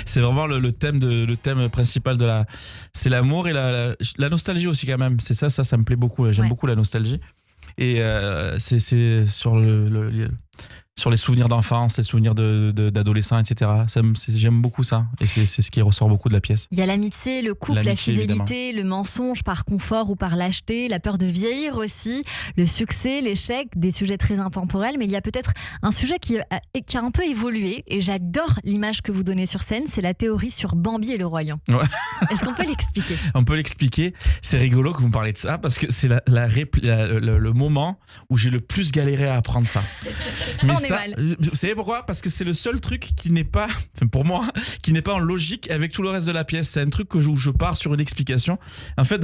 C'est vraiment le thème principal de la. C'est l'amour et la nostalgie aussi quand même. C'est ça me plaît beaucoup. J'aime beaucoup la nostalgie. Et c'est sur les souvenirs d'enfance, les souvenirs d'adolescents, etc. J'aime beaucoup ça. Et c'est ce qui ressort beaucoup de la pièce. Il y a l'amitié, le couple, la fidélité, évidemment. Le mensonge par confort ou par lâcheté, la peur de vieillir aussi, le succès, l'échec, des sujets très intemporels. Mais il y a peut-être un sujet qui a un peu évolué et j'adore l'image que vous donnez sur scène, c'est la théorie sur Bambi et le Roi Lion. Ouais. Est-ce qu'on peut l'expliquer ? On peut l'expliquer. C'est rigolo que vous me parlez de ça parce que c'est le moment où j'ai le plus galéré à apprendre ça. Mais ça, vous savez pourquoi ? Parce que c'est le seul truc qui n'est pas, pour moi, qui n'est pas en logique avec tout le reste de la pièce. C'est un truc où je pars sur une explication. En fait,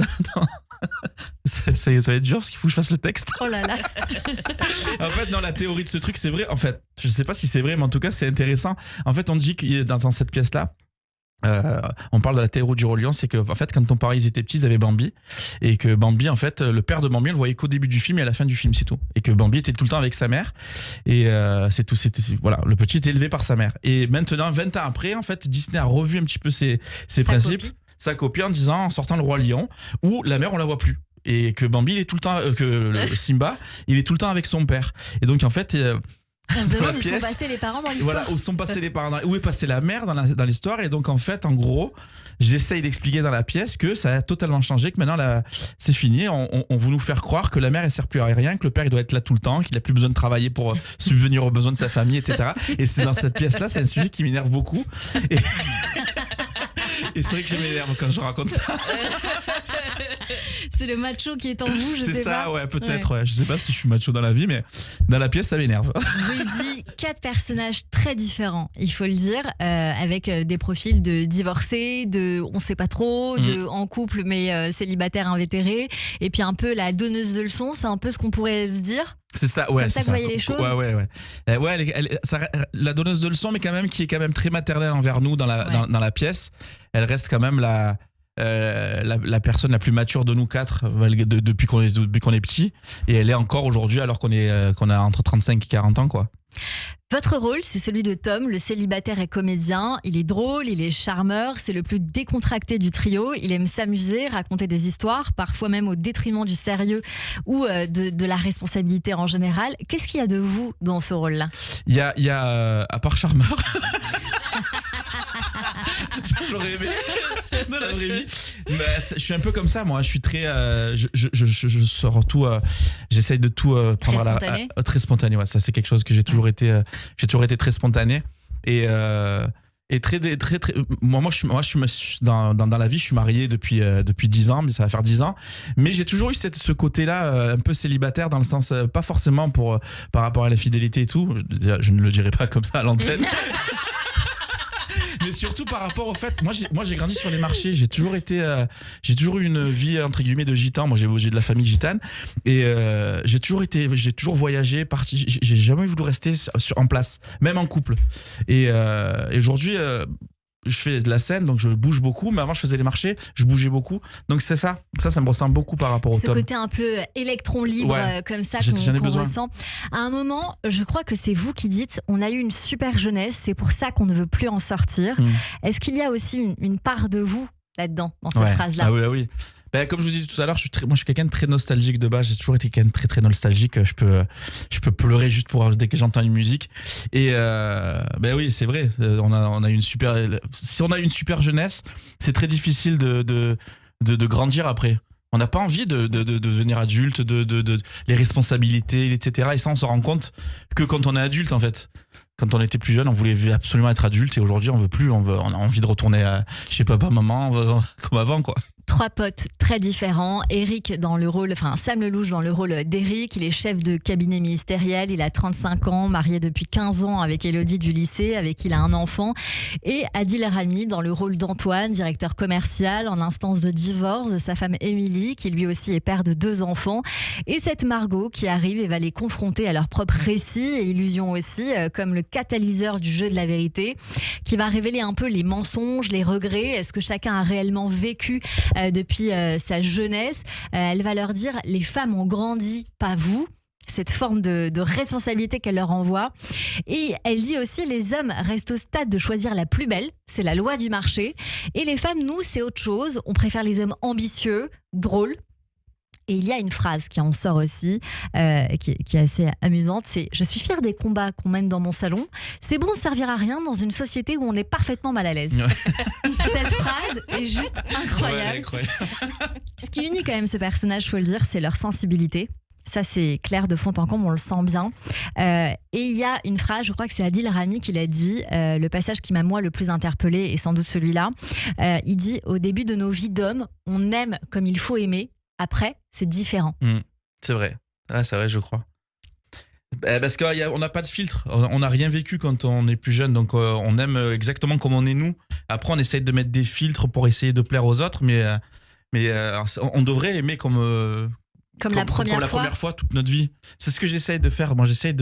ça va être dur parce qu'il faut que je fasse le texte. Oh là là. En fait, dans la théorie de ce truc, c'est vrai. En fait, je sais pas si c'est vrai, mais en tout cas, c'est intéressant. En fait, on dit que dans cette pièce-là, on parle de la théorie du Roi Lion, c'est que en fait quand ton parents ils étaient petits ils avaient Bambi et que Bambi en fait le père de Bambi on le voyait qu'au début du film et à la fin du film c'est tout, et que Bambi était tout le temps avec sa mère et c'est tout, voilà, le petit était élevé par sa mère. Et maintenant 20 ans après en fait Disney a revu un petit peu ses principes, sa copie en disant, en sortant le Roi Lion où la mère on la voit plus et que Bambi il est tout le temps Simba il est tout le temps avec son père, et donc en fait on se demande où sont passés les parents dans l'histoire. Voilà, où sont passés les parents, où est passée la mère dans l'histoire. Et donc en fait, en gros, j'essaye d'expliquer dans la pièce que ça a totalement changé, que maintenant c'est fini. On veut nous faire croire que la mère elle sert plus à rien, que le père il doit être là tout le temps, qu'il a plus besoin de travailler pour subvenir aux besoins de sa famille, etc. Et c'est dans cette pièce-là, c'est un sujet qui m'énerve beaucoup. Et c'est vrai que je m'énerve quand je raconte ça. C'est le macho qui est en vous, je sais pas. C'est ça, ouais, peut-être. Ouais. Je sais pas si je suis macho dans la vie, mais dans la pièce, ça m'énerve. Rudy, 4 personnages très différents, il faut le dire, avec des profils de divorcés, de on sait pas trop, de en couple mais célibataire invétéré, et puis un peu la donneuse de leçons, c'est un peu ce qu'on pourrait se dire. C'est ça, ouais. Comme ça que vous voyez les choses. Ouais, la donneuse de leçons, mais quand même qui est quand même très maternelle envers nous dans la pièce. Elle reste quand même la personne la plus mature de nous 4 depuis qu'on est petit, et elle est encore aujourd'hui alors qu'on a entre 35 et 40 ans, quoi. Votre rôle, c'est celui de Tom, le célibataire et comédien. Il est drôle, il est charmeur, c'est le plus décontracté du trio. Il aime s'amuser, raconter des histoires, parfois même au détriment du sérieux ou de la responsabilité en général. Qu'est-ce qu'il y a de vous dans ce rôle-là ? Il y a à part charmeur. Ça, j'aurais aimé dans la vraie vie. Mais je suis un peu comme ça, moi. Je suis très. Je sors tout. J'essaye de tout prendre très spontané. Ouais, ça, c'est quelque chose que j'ai toujours été. J'ai toujours été très spontané et très. Moi, je suis dans la vie. Je suis marié depuis 10 ans, mais ça va faire 10 ans. Mais j'ai toujours eu ce côté-là, un peu célibataire, dans le sens pas forcément par rapport à la fidélité et tout. Je ne le dirai pas comme ça à l'antenne. Mais surtout par rapport au fait, moi j'ai grandi sur les marchés, j'ai toujours eu une vie entre guillemets de gitan. Moi j'ai de la famille gitane et j'ai toujours voyagé, parti. J'ai jamais voulu rester en place, même en couple. Et aujourd'hui, je fais de la scène, donc je bouge beaucoup. Mais avant, je faisais les marchés, je bougeais beaucoup. Donc c'est ça me ressemble beaucoup par rapport au Tom. Ce côté un peu électron libre, comme ça, qu'on ressent. À un moment, je crois que c'est vous qui dites, on a eu une super jeunesse, c'est pour ça qu'on ne veut plus en sortir. Est-ce qu'il y a aussi une part de vous là-dedans, dans cette phrase-là ? Ah oui. Ben, comme je vous disais tout à l'heure, moi je suis quelqu'un de très nostalgique de base. J'ai toujours été quelqu'un de très très nostalgique. Je peux pleurer juste dès que j'entends une musique. Et ben oui, c'est vrai. On a une super. Si on a une super jeunesse, c'est très difficile de grandir après. On n'a pas envie de devenir adulte, les responsabilités, etc. Et ça, on se rend compte que quand on est adulte, en fait. Quand on était plus jeune, on voulait absolument être adulte, et aujourd'hui, on veut plus. On a envie de retourner chez papa, maman, comme avant, quoi. 3 potes très différents. Sam Lelouch dans le rôle d'Eric. Il est chef de cabinet ministériel. Il a 35 ans, marié depuis 15 ans avec Élodie du lycée, avec qui il a un enfant. Et Adil Rami dans le rôle d'Antoine, directeur commercial en instance de divorce de sa femme Émilie, qui lui aussi est père de 2 enfants. Et cette Margot qui arrive et va les confronter à leur propre récit et illusions aussi, comme le catalyseur du jeu de la vérité, qui va révéler un peu les mensonges, les regrets. Est-ce que chacun a réellement vécu depuis sa jeunesse? Elle va leur dire, les femmes ont grandi, pas vous. Cette forme de responsabilité qu'elle leur envoie. Et elle dit aussi, les hommes restent au stade de choisir la plus belle, c'est la loi du marché. Et les femmes, nous, c'est autre chose. On préfère les hommes ambitieux, drôles. Et il y a une phrase qui en sort aussi, qui est assez amusante, c'est « Je suis fière des combats qu'on mène dans mon salon. C'est bon de servir à rien dans une société où on est parfaitement mal à l'aise. Ouais. » Cette phrase est juste incroyable. Ouais, incroyable. Ce qui unit quand même ce personnage, faut le dire, c'est leur sensibilité. Ça, c'est clair de fond en comble, on le sent bien. Et il y a une phrase, je crois que c'est Adil Rami qui l'a dit, le passage qui m'a moi le plus interpellée, et sans doute celui-là. Il dit « Au début de nos vies d'hommes, on aime comme il faut aimer. Après, c'est différent. » C'est vrai. Ah, c'est vrai, je crois. Parce qu'on n'a pas de filtre. On n'a rien vécu quand on est plus jeune. Donc, on aime exactement comme on est nous. Après, on essaye de mettre des filtres pour essayer de plaire aux autres. Mais on devrait aimer comme la première fois toute notre vie. C'est ce que j'essaye de faire. Moi, j'essaye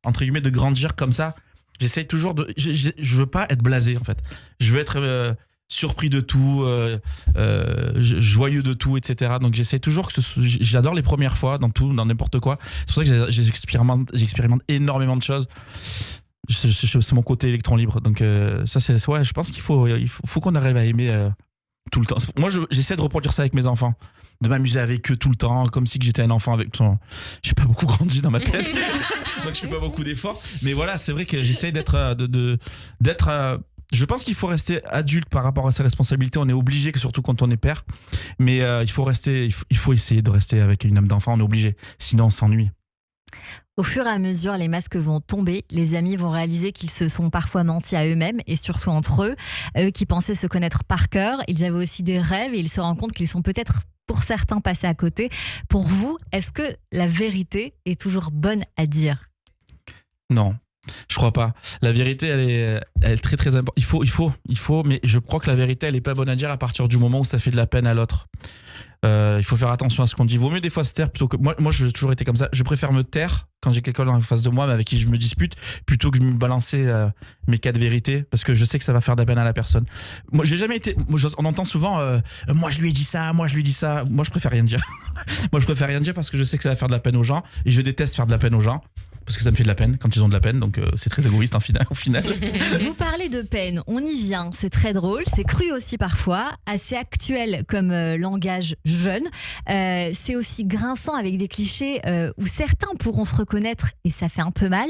entre guillemets, de grandir comme ça. J'essaye toujours je veux pas être blasé, en fait. Je veux être surpris de tout, joyeux de tout, etc. Donc j'essaie toujours j'adore les premières fois dans tout, dans n'importe quoi. C'est pour ça que j'expérimente énormément de choses. C'est mon côté électron libre. Donc ça, je pense qu'il faut qu'on arrive à aimer tout le temps. Moi, j'essaie de reproduire ça avec mes enfants, de m'amuser avec eux tout le temps, comme si j'étais un enfant avec. J'ai pas beaucoup grandi dans ma tête, donc je fais pas beaucoup d'efforts. Mais voilà, c'est vrai que j'essaie d'être. Je pense qu'il faut rester adulte par rapport à ses responsabilités. On est obligé, surtout quand on est père. Mais il faut essayer de rester avec une âme d'enfant. On est obligé. Sinon, on s'ennuie. Au fur et à mesure, les masques vont tomber, les amis vont réaliser qu'ils se sont parfois menti à eux-mêmes et surtout entre eux. Eux qui pensaient se connaître par cœur, ils avaient aussi des rêves et ils se rendent compte qu'ils sont peut-être pour certains passés à côté. Pour vous, est-ce que la vérité est toujours bonne à dire ? Non. Je crois pas. La vérité, elle est très très importante. Il faut, mais je crois que la vérité, elle est pas bonne à dire à partir du moment où ça fait de la peine à l'autre. Il faut faire attention à ce qu'on dit. Vaut mieux des fois se taire plutôt que. Moi, j'ai toujours été comme ça. Je préfère me taire quand j'ai quelqu'un en face de moi, mais avec qui je me dispute, plutôt que de me balancer mes cas de vérité, parce que je sais que ça va faire de la peine à la personne. Moi, j'ai jamais été. On entend souvent moi, je lui ai dit ça, moi, je lui ai dit ça. Moi, je préfère rien dire. Moi, je préfère rien dire parce que je sais que ça va faire de la peine aux gens et je déteste faire de la peine aux gens. Parce que ça me fait de la peine quand ils ont de la peine, donc c'est très égoïste au final. Vous parlez de peine, on y vient, c'est très drôle, c'est cru aussi parfois, assez actuel comme langage jeune, c'est aussi grinçant avec des clichés où certains pourront se reconnaître et ça fait un peu mal.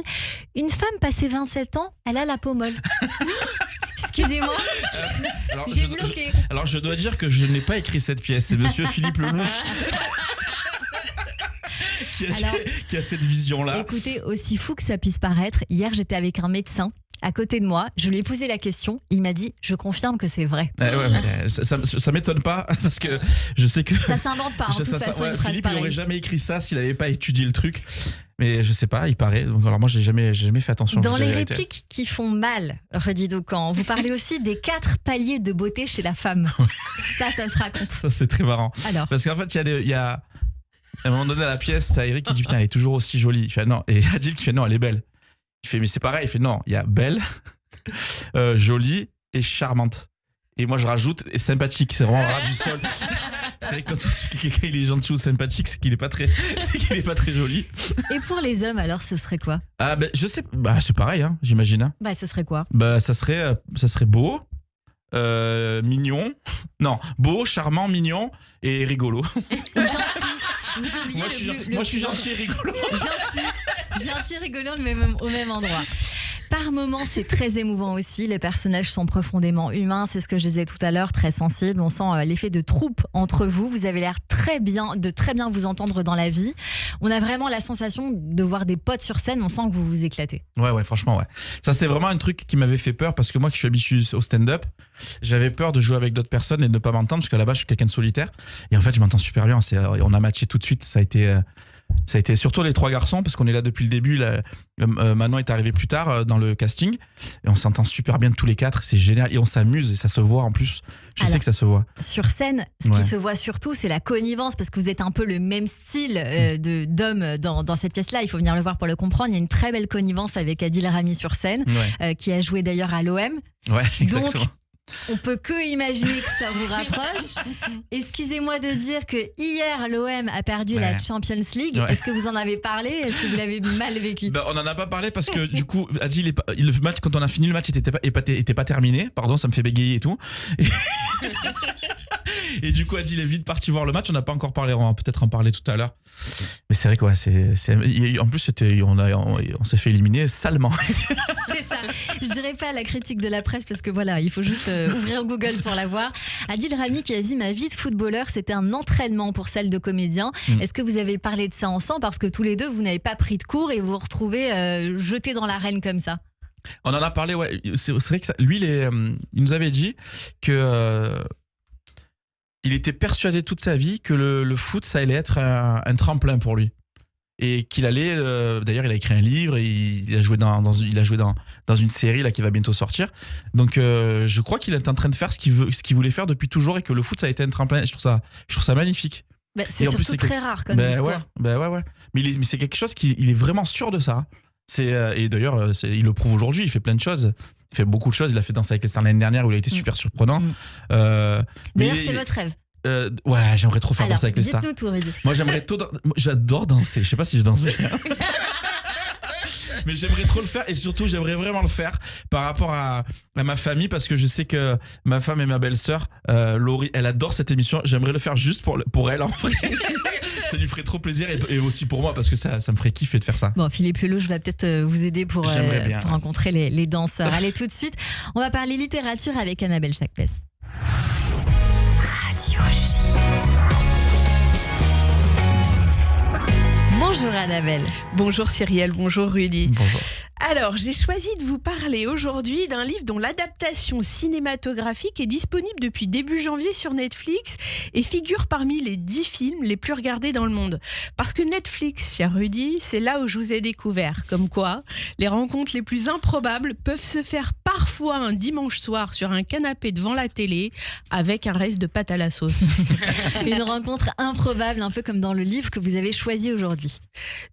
Une femme passée 27 ans, elle a la peau molle. Excusez-moi, j'ai bloqué. Alors je dois dire que je n'ai pas écrit cette pièce, c'est monsieur Philippe Lelouch. Qui a cette vision-là. Écoutez, aussi fou que ça puisse paraître, hier j'étais avec un médecin à côté de moi, je lui ai posé la question, il m'a dit je confirme que c'est vrai. Ça m'étonne pas parce que je sais que ça s'invente pas. De toute façon, une phrase Philippe pareille. il aurait jamais écrit ça s'il n'avait pas étudié le truc. Mais je sais pas, il paraît. Donc alors moi j'ai jamais fait attention. Dans les répliques qui font mal, redit Docan, vous parlez aussi des 4 paliers de beauté chez la femme. Ça se raconte. Ça c'est très marrant. Alors. Parce qu'en fait il y a à un moment donné à la pièce, t'as Eric qui dit putain elle est toujours aussi jolie. Il fait non, et Adil qui fait non elle est belle. Il fait mais c'est pareil. Il fait non, il y a belle, jolie et charmante. Et moi je rajoute et sympathique. C'est vraiment ras du sol. C'est vrai que quand quelqu'un il est gentil ou sympathique, c'est qu'il est pas très joli. Et pour les hommes alors ce serait quoi ? Ah ben je sais, c'est pareil hein, j'imagine. Hein. Bah ce serait quoi ? Ça serait beau. Mignon, non, beau, charmant, mignon et rigolo. Gentil. Vous oubliez moi, je suis gentil et rigolo. Gentil, rigolo au même endroit. Par moments, c'est très émouvant aussi. Les personnages sont profondément humains. C'est ce que je disais tout à l'heure, très sensibles. On sent l'effet de troupe entre vous. Vous avez l'air de très bien vous entendre dans la vie. On a vraiment la sensation de voir des potes sur scène. On sent que vous vous éclatez. Ouais, franchement, ouais. Ça, c'est vraiment un truc qui m'avait fait peur parce que moi, qui suis habitué au stand-up, j'avais peur de jouer avec d'autres personnes et de ne pas m'entendre parce qu'à la base, je suis quelqu'un de solitaire. Et en fait, je m'entends super bien. On a matché tout de suite. Ça a été surtout les 3 garçons parce qu'on est là depuis le début. Manon est arrivé plus tard dans le casting et on s'entend super bien tous les 4. C'est génial et on s'amuse et ça se voit en plus. Je sais que ça se voit. Sur scène, ce qui se voit surtout, c'est la connivence parce que vous êtes un peu le même style d'homme dans cette pièce-là. Il faut venir le voir pour le comprendre. Il y a une très belle connivence avec Adil Rami sur scène qui a joué d'ailleurs à l'OM. Ouais, exactement. Donc, on peut que imaginer que ça vous rapproche. Excusez-moi de dire que hier l'OM a perdu la Champions League. Est-ce que vous en avez parlé ? Est-ce que vous l'avez mal vécu ? On n'en a pas parlé parce que du coup, Adil, le match, quand on a fini, le match était pas terminé. Pardon, ça me fait bégayer et tout. Et du coup, Adil est vite parti voir le match. On n'a pas encore parlé. On va peut-être en parler tout à l'heure. Mais c'est vrai quoi. En plus, on s'est fait éliminer salement. C'est ça. Je dirais pas la critique de la presse parce que voilà, il faut juste ouvrir Google pour la voir. Adil Rami qui a dit ma vie de footballeur c'était un entraînement pour celle de comédien. Est-ce que vous avez parlé de ça ensemble parce que tous les deux vous n'avez pas pris de cours et vous vous retrouvez jetés dans l'arène comme ça? On en a parlé, ouais. C'est vrai que lui il nous avait dit que il était persuadé toute sa vie que le foot ça allait être un tremplin pour lui. Et qu'il allait, d'ailleurs il a écrit un livre et il a joué dans une série là qui va bientôt sortir. Donc je crois qu'il est en train de faire ce qu'il voulait faire depuis toujours et que le foot ça a été un tremplin. Je trouve ça magnifique. C'est surtout très rare comme discours. Ouais. Mais c'est quelque chose qu'il est vraiment sûr de ça. Et d'ailleurs il le prouve aujourd'hui. Il fait plein de choses. Il fait beaucoup de choses. Il a fait Danser avec les stars l'année dernière où il a été super surprenant. D'ailleurs c'est votre rêve. Ouais, j'aimerais trop faire Danser avec les stars. Dites-nous tout, Rudy. Moi, j'adore danser. Je sais pas si je danse bien. Mais j'aimerais trop le faire et surtout, j'aimerais vraiment le faire par rapport à ma famille parce que je sais que ma femme et ma belle-sœur, Laurie, elle adore cette émission. J'aimerais le faire juste pour elle en vrai. Ça lui ferait trop plaisir et aussi pour moi parce que ça me ferait kiffer de faire ça. Bon, Philippe Lelouch va peut-être vous aider pour rencontrer les danseurs. Allez, tout de suite, on va parler littérature avec Annabelle Chakpes. Bonjour Annabelle. Bonjour Cyrielle, bonjour Rudy. Bonjour. Alors, j'ai choisi de vous parler aujourd'hui d'un livre dont l'adaptation cinématographique est disponible depuis début janvier sur Netflix et figure parmi les 10 films les plus regardés dans le monde. Parce que Netflix, cher Rudy, c'est là où je vous ai découvert. Comme quoi, les rencontres les plus improbables peuvent se faire parfois un dimanche soir sur un canapé devant la télé avec un reste de pâte à la sauce. Une rencontre improbable, un peu comme dans le livre que vous avez choisi aujourd'hui.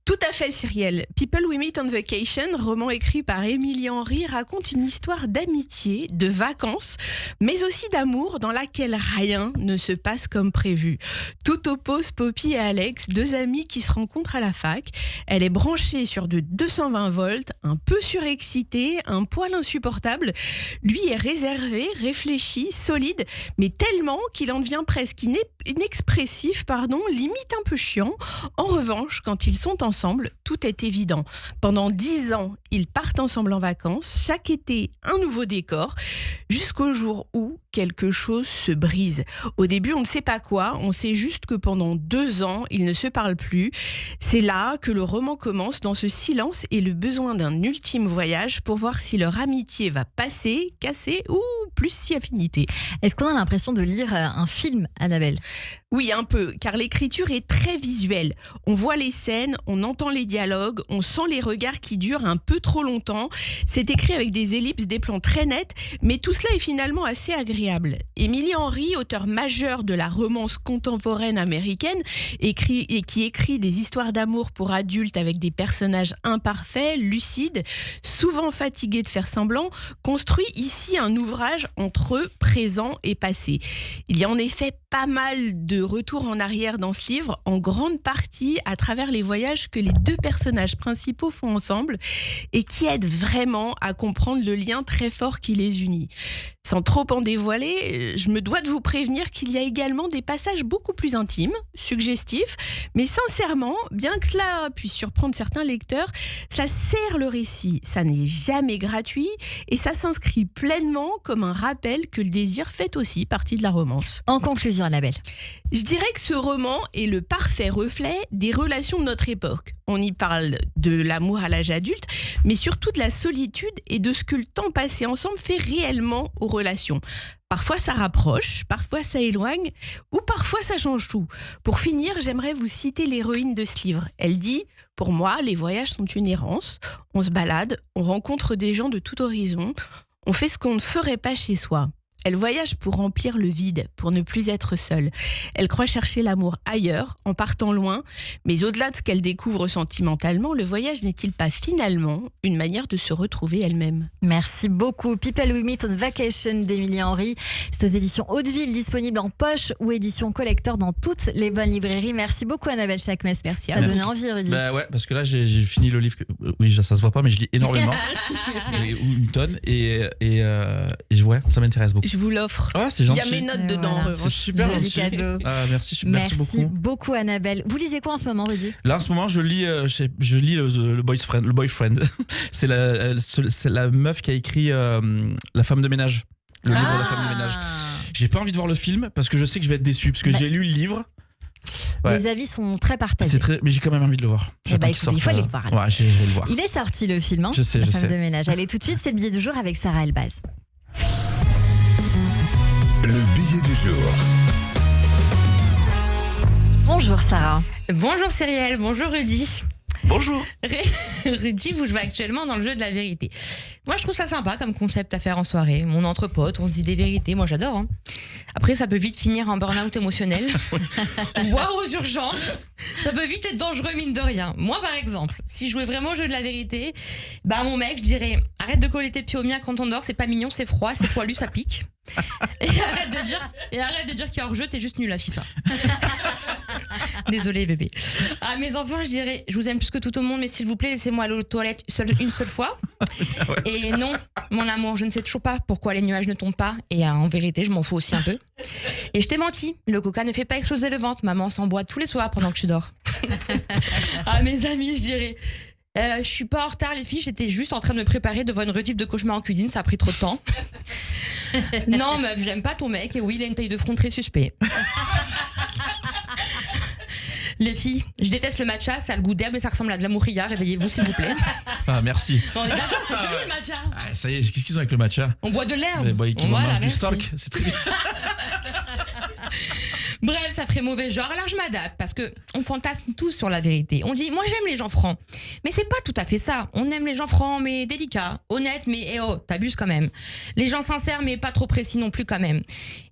Tout à fait, Cyrielle. People We Meet on Vacation, roman écrit par Émilie Henry, raconte une histoire d'amitié, de vacances, mais aussi d'amour dans laquelle rien ne se passe comme prévu. Tout oppose Poppy et Alex, deux amis qui se rencontrent à la fac. Elle est branchée sur de 220 volts, un peu surexcitée, un poil insupportable. Lui est réservé, réfléchi, solide, mais tellement qu'il en devient presque inexpressif, limite un peu chiant. En revanche, quand ils sont ensemble, tout est évident. Pendant 10 ans, ils partent ensemble en vacances, chaque été un nouveau décor, jusqu'au jour où quelque chose se brise. Au début, on ne sait pas quoi, on sait juste que pendant 2 ans, ils ne se parlent plus. C'est là que le roman commence, dans ce silence et le besoin d'un ultime voyage pour voir si leur amitié va passer, casser ou plus si affinité. Est-ce qu'on a l'impression de lire un film, Annabelle ? Oui, un peu, car l'écriture est très visuelle. On voit les scènes, on entend les dialogues, on sent les regards qui durent un peu trop longtemps. C'est écrit avec des ellipses, des plans très nets, mais tout cela est finalement assez agréable. Émilie Henry, auteure majeure de la romance contemporaine américaine, qui écrit des histoires d'amour pour adultes avec des personnages imparfaits, lucides, souvent fatigués de faire semblant, construit ici un ouvrage entre présent et passé. Il y a en effet pas mal de retours en arrière dans ce livre, en grande partie à travers les voyages que les 2 personnages principaux font ensemble et qui aident vraiment à comprendre le lien très fort qui les unit. Sans trop en dévoiler, je me dois de vous prévenir qu'il y a également des passages beaucoup plus intimes, suggestifs, mais sincèrement, bien que cela puisse surprendre certains lecteurs, ça sert le récit, ça n'est jamais gratuit et ça s'inscrit pleinement comme un rappel que le désir fait aussi partie de la romance. En conclusion, Annabelle. Je dirais que ce roman est le parfait reflet des relations de notre époque. On y parle de l'amour à l'âge adulte, mais surtout de la solitude et de ce que le temps passé ensemble fait réellement aux relations. Parfois ça rapproche, parfois ça éloigne, ou parfois ça change tout. Pour finir, j'aimerais vous citer l'héroïne de ce livre. Elle dit « Pour moi, les voyages sont une errance. On se balade, on rencontre des gens de tout horizon, on fait ce qu'on ne ferait pas chez soi. » Elle voyage pour remplir le vide, pour ne plus être seule. Elle croit chercher l'amour ailleurs, en partant loin, mais au-delà de ce qu'elle découvre sentimentalement, le voyage n'est-il pas finalement une manière de se retrouver elle-même ? Merci beaucoup. People We Meet on Vacation d'Émilie Henry. C'est aux éditions Hauteville, disponible en poche ou édition collector dans toutes les bonnes librairies. Merci beaucoup Annabelle Chakmes. Merci. Ça a donné envie, Rudy. Bah ouais, parce que là j'ai fini le livre. Oui, ça se voit pas, mais je lis énormément. Une tonne et ouais, ça m'intéresse beaucoup. Je vous l'offre. Ah, c'est gentil. Il y a mes notes dedans. Voilà. C'est super Joli gentil. cadeau. Merci beaucoup Annabelle. Vous lisez quoi en ce moment, Rudy ? Là en ce moment je lis le Boyfriend. c'est la meuf qui a écrit La femme de ménage. Le livre de La femme de ménage. J'ai pas envie de voir le film parce que je sais que je vais être déçu parce que j'ai lu le livre. Ouais. Les avis sont très partagés. Mais j'ai quand même envie de le voir. Écoutez, il faut aller le voir. Ouais, je vais le voir. Il est sorti le film, je sais, La femme de ménage. Allez, tout de suite, c'est le billet du jour avec Sarah Elbaz. Le billet du jour. Bonjour Sarah. Bonjour Cyrielle, bonjour Rudy. Bonjour. Rudy, vous jouez actuellement dans le jeu de la vérité. Moi, je trouve ça sympa comme concept à faire en soirée. On est entre potes, on se dit des vérités. Moi, j'adore. Hein. Après, ça peut vite finir en burn-out émotionnel, voire aux urgences. Ça peut vite être dangereux, mine de rien. Moi, par exemple, si je jouais vraiment au jeu de la vérité, bah, mon mec, je dirais arrête de coller tes pieds au mien quand on dort, c'est pas mignon, c'est froid, c'est poilu, ça pique. Et arrête de dire qu'il y a hors-jeu, t'es juste nul à FIFA. Désolé bébé. À mes enfants, je dirais je vous aime plus que tout au monde, mais s'il vous plaît, laissez-moi aller aux toilettes une seule fois. Et non, mon amour, je ne sais toujours pas pourquoi les nuages ne tombent pas. Et en vérité, je m'en fous aussi un peu. Et je t'ai menti, le coca ne fait pas exploser le ventre. Maman s'en boit tous les soirs pendant que tu dors. À mes amis, je dirais je suis pas en retard les filles, j'étais juste en train de me préparer devant une rediff de Cauchemar en cuisine, ça a pris trop de temps. Non meuf, j'aime pas ton mec, et oui il a une taille de front très suspect. Les filles, je déteste le matcha, ça a le goût d'herbe et ça ressemble à de la mourilla. Réveillez-vous, s'il vous plaît. Ah, merci. Bon, on est d'accord, c'est chelou le matcha. Ah, ça y est, qu'est-ce qu'ils ont avec le matcha? On boit de l'herbe. Ils mangent du stork, c'est très bien. Bref, ça ferait mauvais genre. Alors je m'adapte parce que on fantasme tous sur la vérité. On dit, moi j'aime les gens francs. Mais c'est pas tout à fait ça. On aime les gens francs mais délicats, honnêtes mais t'abuses quand même. Les gens sincères mais pas trop précis non plus quand même.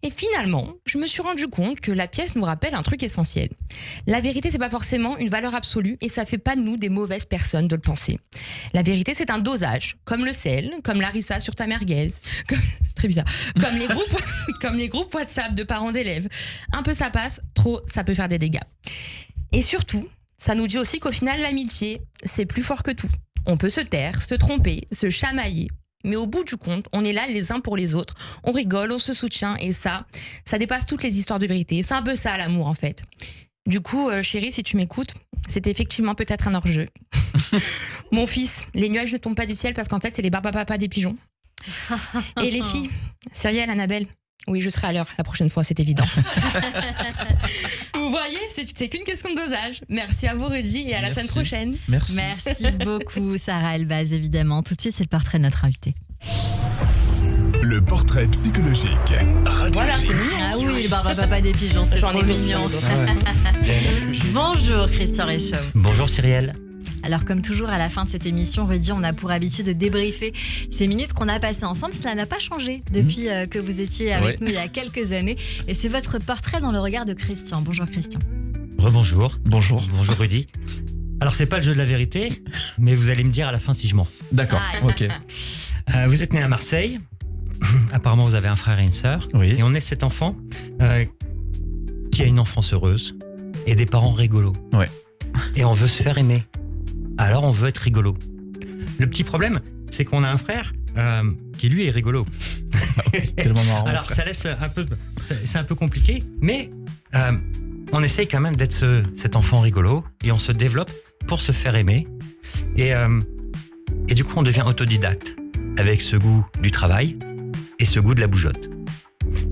Et finalement, je me suis rendu compte que la pièce nous rappelle un truc essentiel. La vérité, c'est pas forcément une valeur absolue et ça fait pas de nous des mauvaises personnes de le penser. La vérité, c'est un dosage, comme le sel, comme l'harissa sur ta merguez, c'est très bizarre, comme les groupes WhatsApp de parents d'élèves. Un peu ça passe, trop ça peut faire des dégâts. Et surtout, ça nous dit aussi qu'au final, l'amitié, c'est plus fort que tout. On peut se taire, se tromper, se chamailler. Mais au bout du compte, on est là les uns pour les autres. On rigole, on se soutient et ça dépasse toutes les histoires de vérité. C'est un peu ça l'amour en fait. Du coup, chérie, si tu m'écoutes, c'était effectivement peut-être un hors-jeu. Mon fils, les nuages ne tombent pas du ciel parce qu'en fait, c'est les barbapapas des pigeons. Et les filles, Cyrielle, Annabelle, oui, je serai à l'heure la prochaine fois, c'est évident. Vous voyez, c'est qu'une question de dosage. Merci à vous, Rudy, et à la semaine prochaine. Merci. Merci beaucoup, Sarah Elbaz, évidemment. Tout de suite, c'est le portrait de notre invité. Le portrait psychologique. Voilà, c'est mignon. Ah oui, le barbapapa des pigeons, c'est trop mignon. Bonjour, Christian Réchaud. Bonjour, Cyrielle. Alors comme toujours à la fin de cette émission, Rudy, on a pour habitude de débriefer ces minutes qu'on a passées ensemble. Cela n'a pas changé depuis que vous étiez avec nous il y a quelques années. Et c'est votre portrait dans le regard de Christian. Bonjour Christian. Rebonjour. Bonjour. Bonjour Rudy. Alors c'est pas le jeu de la vérité, mais vous allez me dire à la fin si je mens. D'accord, ok. Vous êtes né à Marseille. Apparemment vous avez un frère et une sœur. Oui. Et on est cet enfant qui a une enfance heureuse et des parents rigolos. Ouais. Et on veut se faire aimer. Alors on veut être rigolo. Le petit problème, c'est qu'on a un frère qui lui est rigolo. Tellement marrant. Alors ça laisse un peu, c'est un peu compliqué, mais on essaye quand même d'être cet enfant rigolo et on se développe pour se faire aimer. Et du coup on devient autodidacte avec ce goût du travail et ce goût de la bougeotte.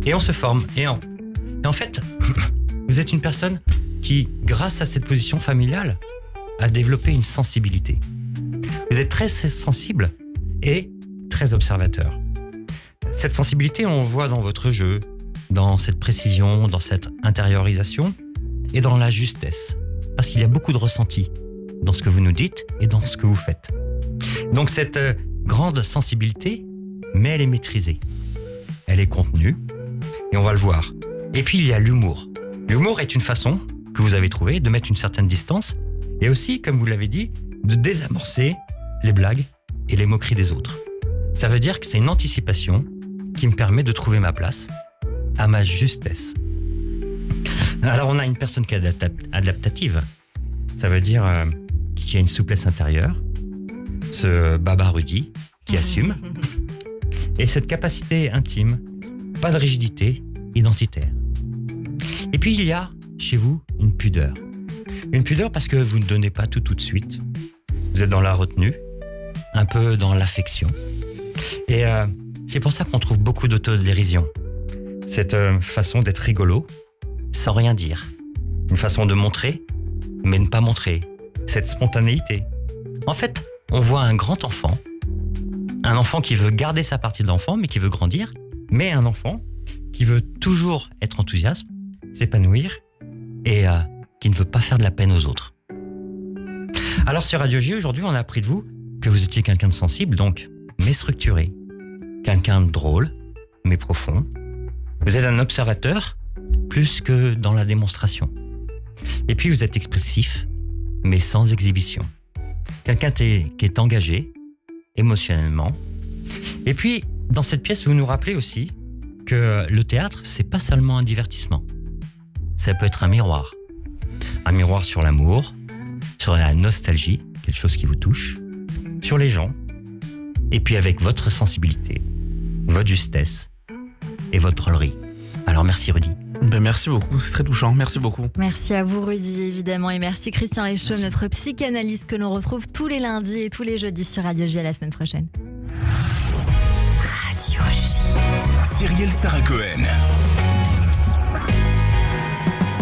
Et on se forme. Et en fait, vous êtes une personne qui, grâce à cette position familiale, a développé une sensibilité. Vous êtes très sensible et très observateur. Cette sensibilité, on voit dans votre jeu, dans cette précision, dans cette intériorisation et dans la justesse. Parce qu'il y a beaucoup de ressenti dans ce que vous nous dites et dans ce que vous faites. Donc cette grande sensibilité, mais elle est maîtrisée. Elle est contenue et on va le voir. Et puis il y a l'humour. L'humour est une façon que vous avez trouvée de mettre une certaine distance et aussi, comme vous l'avez dit, de désamorcer les blagues et les moqueries des autres. Ça veut dire que c'est une anticipation qui me permet de trouver ma place à ma justesse. Alors on a une personne qui est adaptative. Ça veut dire qu'il y a une souplesse intérieure, ce baba Rudy qui assume, et cette capacité intime, pas de rigidité, identitaire. Et puis il y a chez vous une pudeur. Une pudeur parce que vous ne donnez pas tout de suite. Vous êtes dans la retenue, un peu dans l'affection. Et c'est pour ça qu'on trouve beaucoup d'autodérision. Cette façon d'être rigolo, sans rien dire. Une façon de montrer, mais ne pas montrer. Cette spontanéité. En fait, on voit un grand enfant. Un enfant qui veut garder sa partie de l'enfant, mais qui veut grandir. Mais un enfant qui veut toujours être enthousiaste, s'épanouir et qui ne veut pas faire de la peine aux autres. Alors sur Radio J, aujourd'hui, on a appris de vous que vous étiez quelqu'un de sensible, donc, mais structuré. Quelqu'un de drôle, mais profond. Vous êtes un observateur, plus que dans la démonstration. Et puis vous êtes expressif, mais sans exhibition. Quelqu'un qui est engagé, émotionnellement. Et puis, dans cette pièce, vous nous rappelez aussi que le théâtre, c'est pas seulement un divertissement. Ça peut être un miroir. Un miroir sur l'amour, sur la nostalgie, quelque chose qui vous touche, sur les gens, et puis avec votre sensibilité, votre justesse et votre drôlerie. Alors merci Rudy. Merci beaucoup, c'est très touchant, merci beaucoup. Merci à vous Rudy, évidemment, et merci Christian Réchaud, notre psychanalyste que l'on retrouve tous les lundis et tous les jeudis sur Radio J. À la semaine prochaine. Radio J. Cyrielle Sarah Cohen.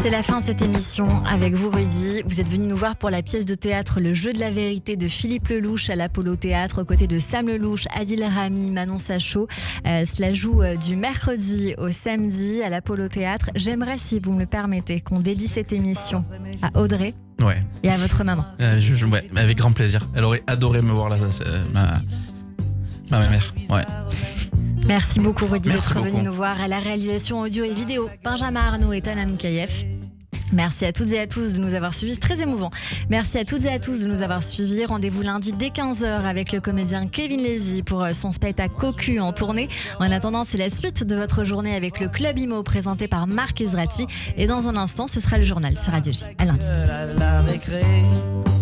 C'est la fin de cette émission avec vous, Rudy. Vous êtes venu nous voir pour la pièce de théâtre Le Jeu de la Vérité de Philippe Lelouch à l'Apollo Théâtre, aux côtés de Sam Lelouch, Adil Rami, Manon Sachaud. Cela joue du mercredi au samedi à l'Apollo Théâtre. J'aimerais, si vous me le permettez, qu'on dédie cette émission à Audrey Ouais. et à votre maman. Ouais, avec grand plaisir. Elle aurait adoré me voir là, ma mère. Ouais. Merci beaucoup, Rudy, Merci d'être venu beaucoup. nous voir. À la réalisation audio et vidéo, Benjamin Arnaud et Tana Noukaïef. Merci à toutes et à tous de nous avoir suivis, c'est très émouvant. Merci à toutes et à tous de nous avoir suivis. Rendez-vous lundi dès 15h avec le comédien Kevin Lévy pour son spectacle Cocu en tournée. En attendant, c'est la suite de votre journée avec le Club Imo présenté par Marc Ezrati. Et dans un instant, ce sera le journal sur Radio J. À lundi. La récré.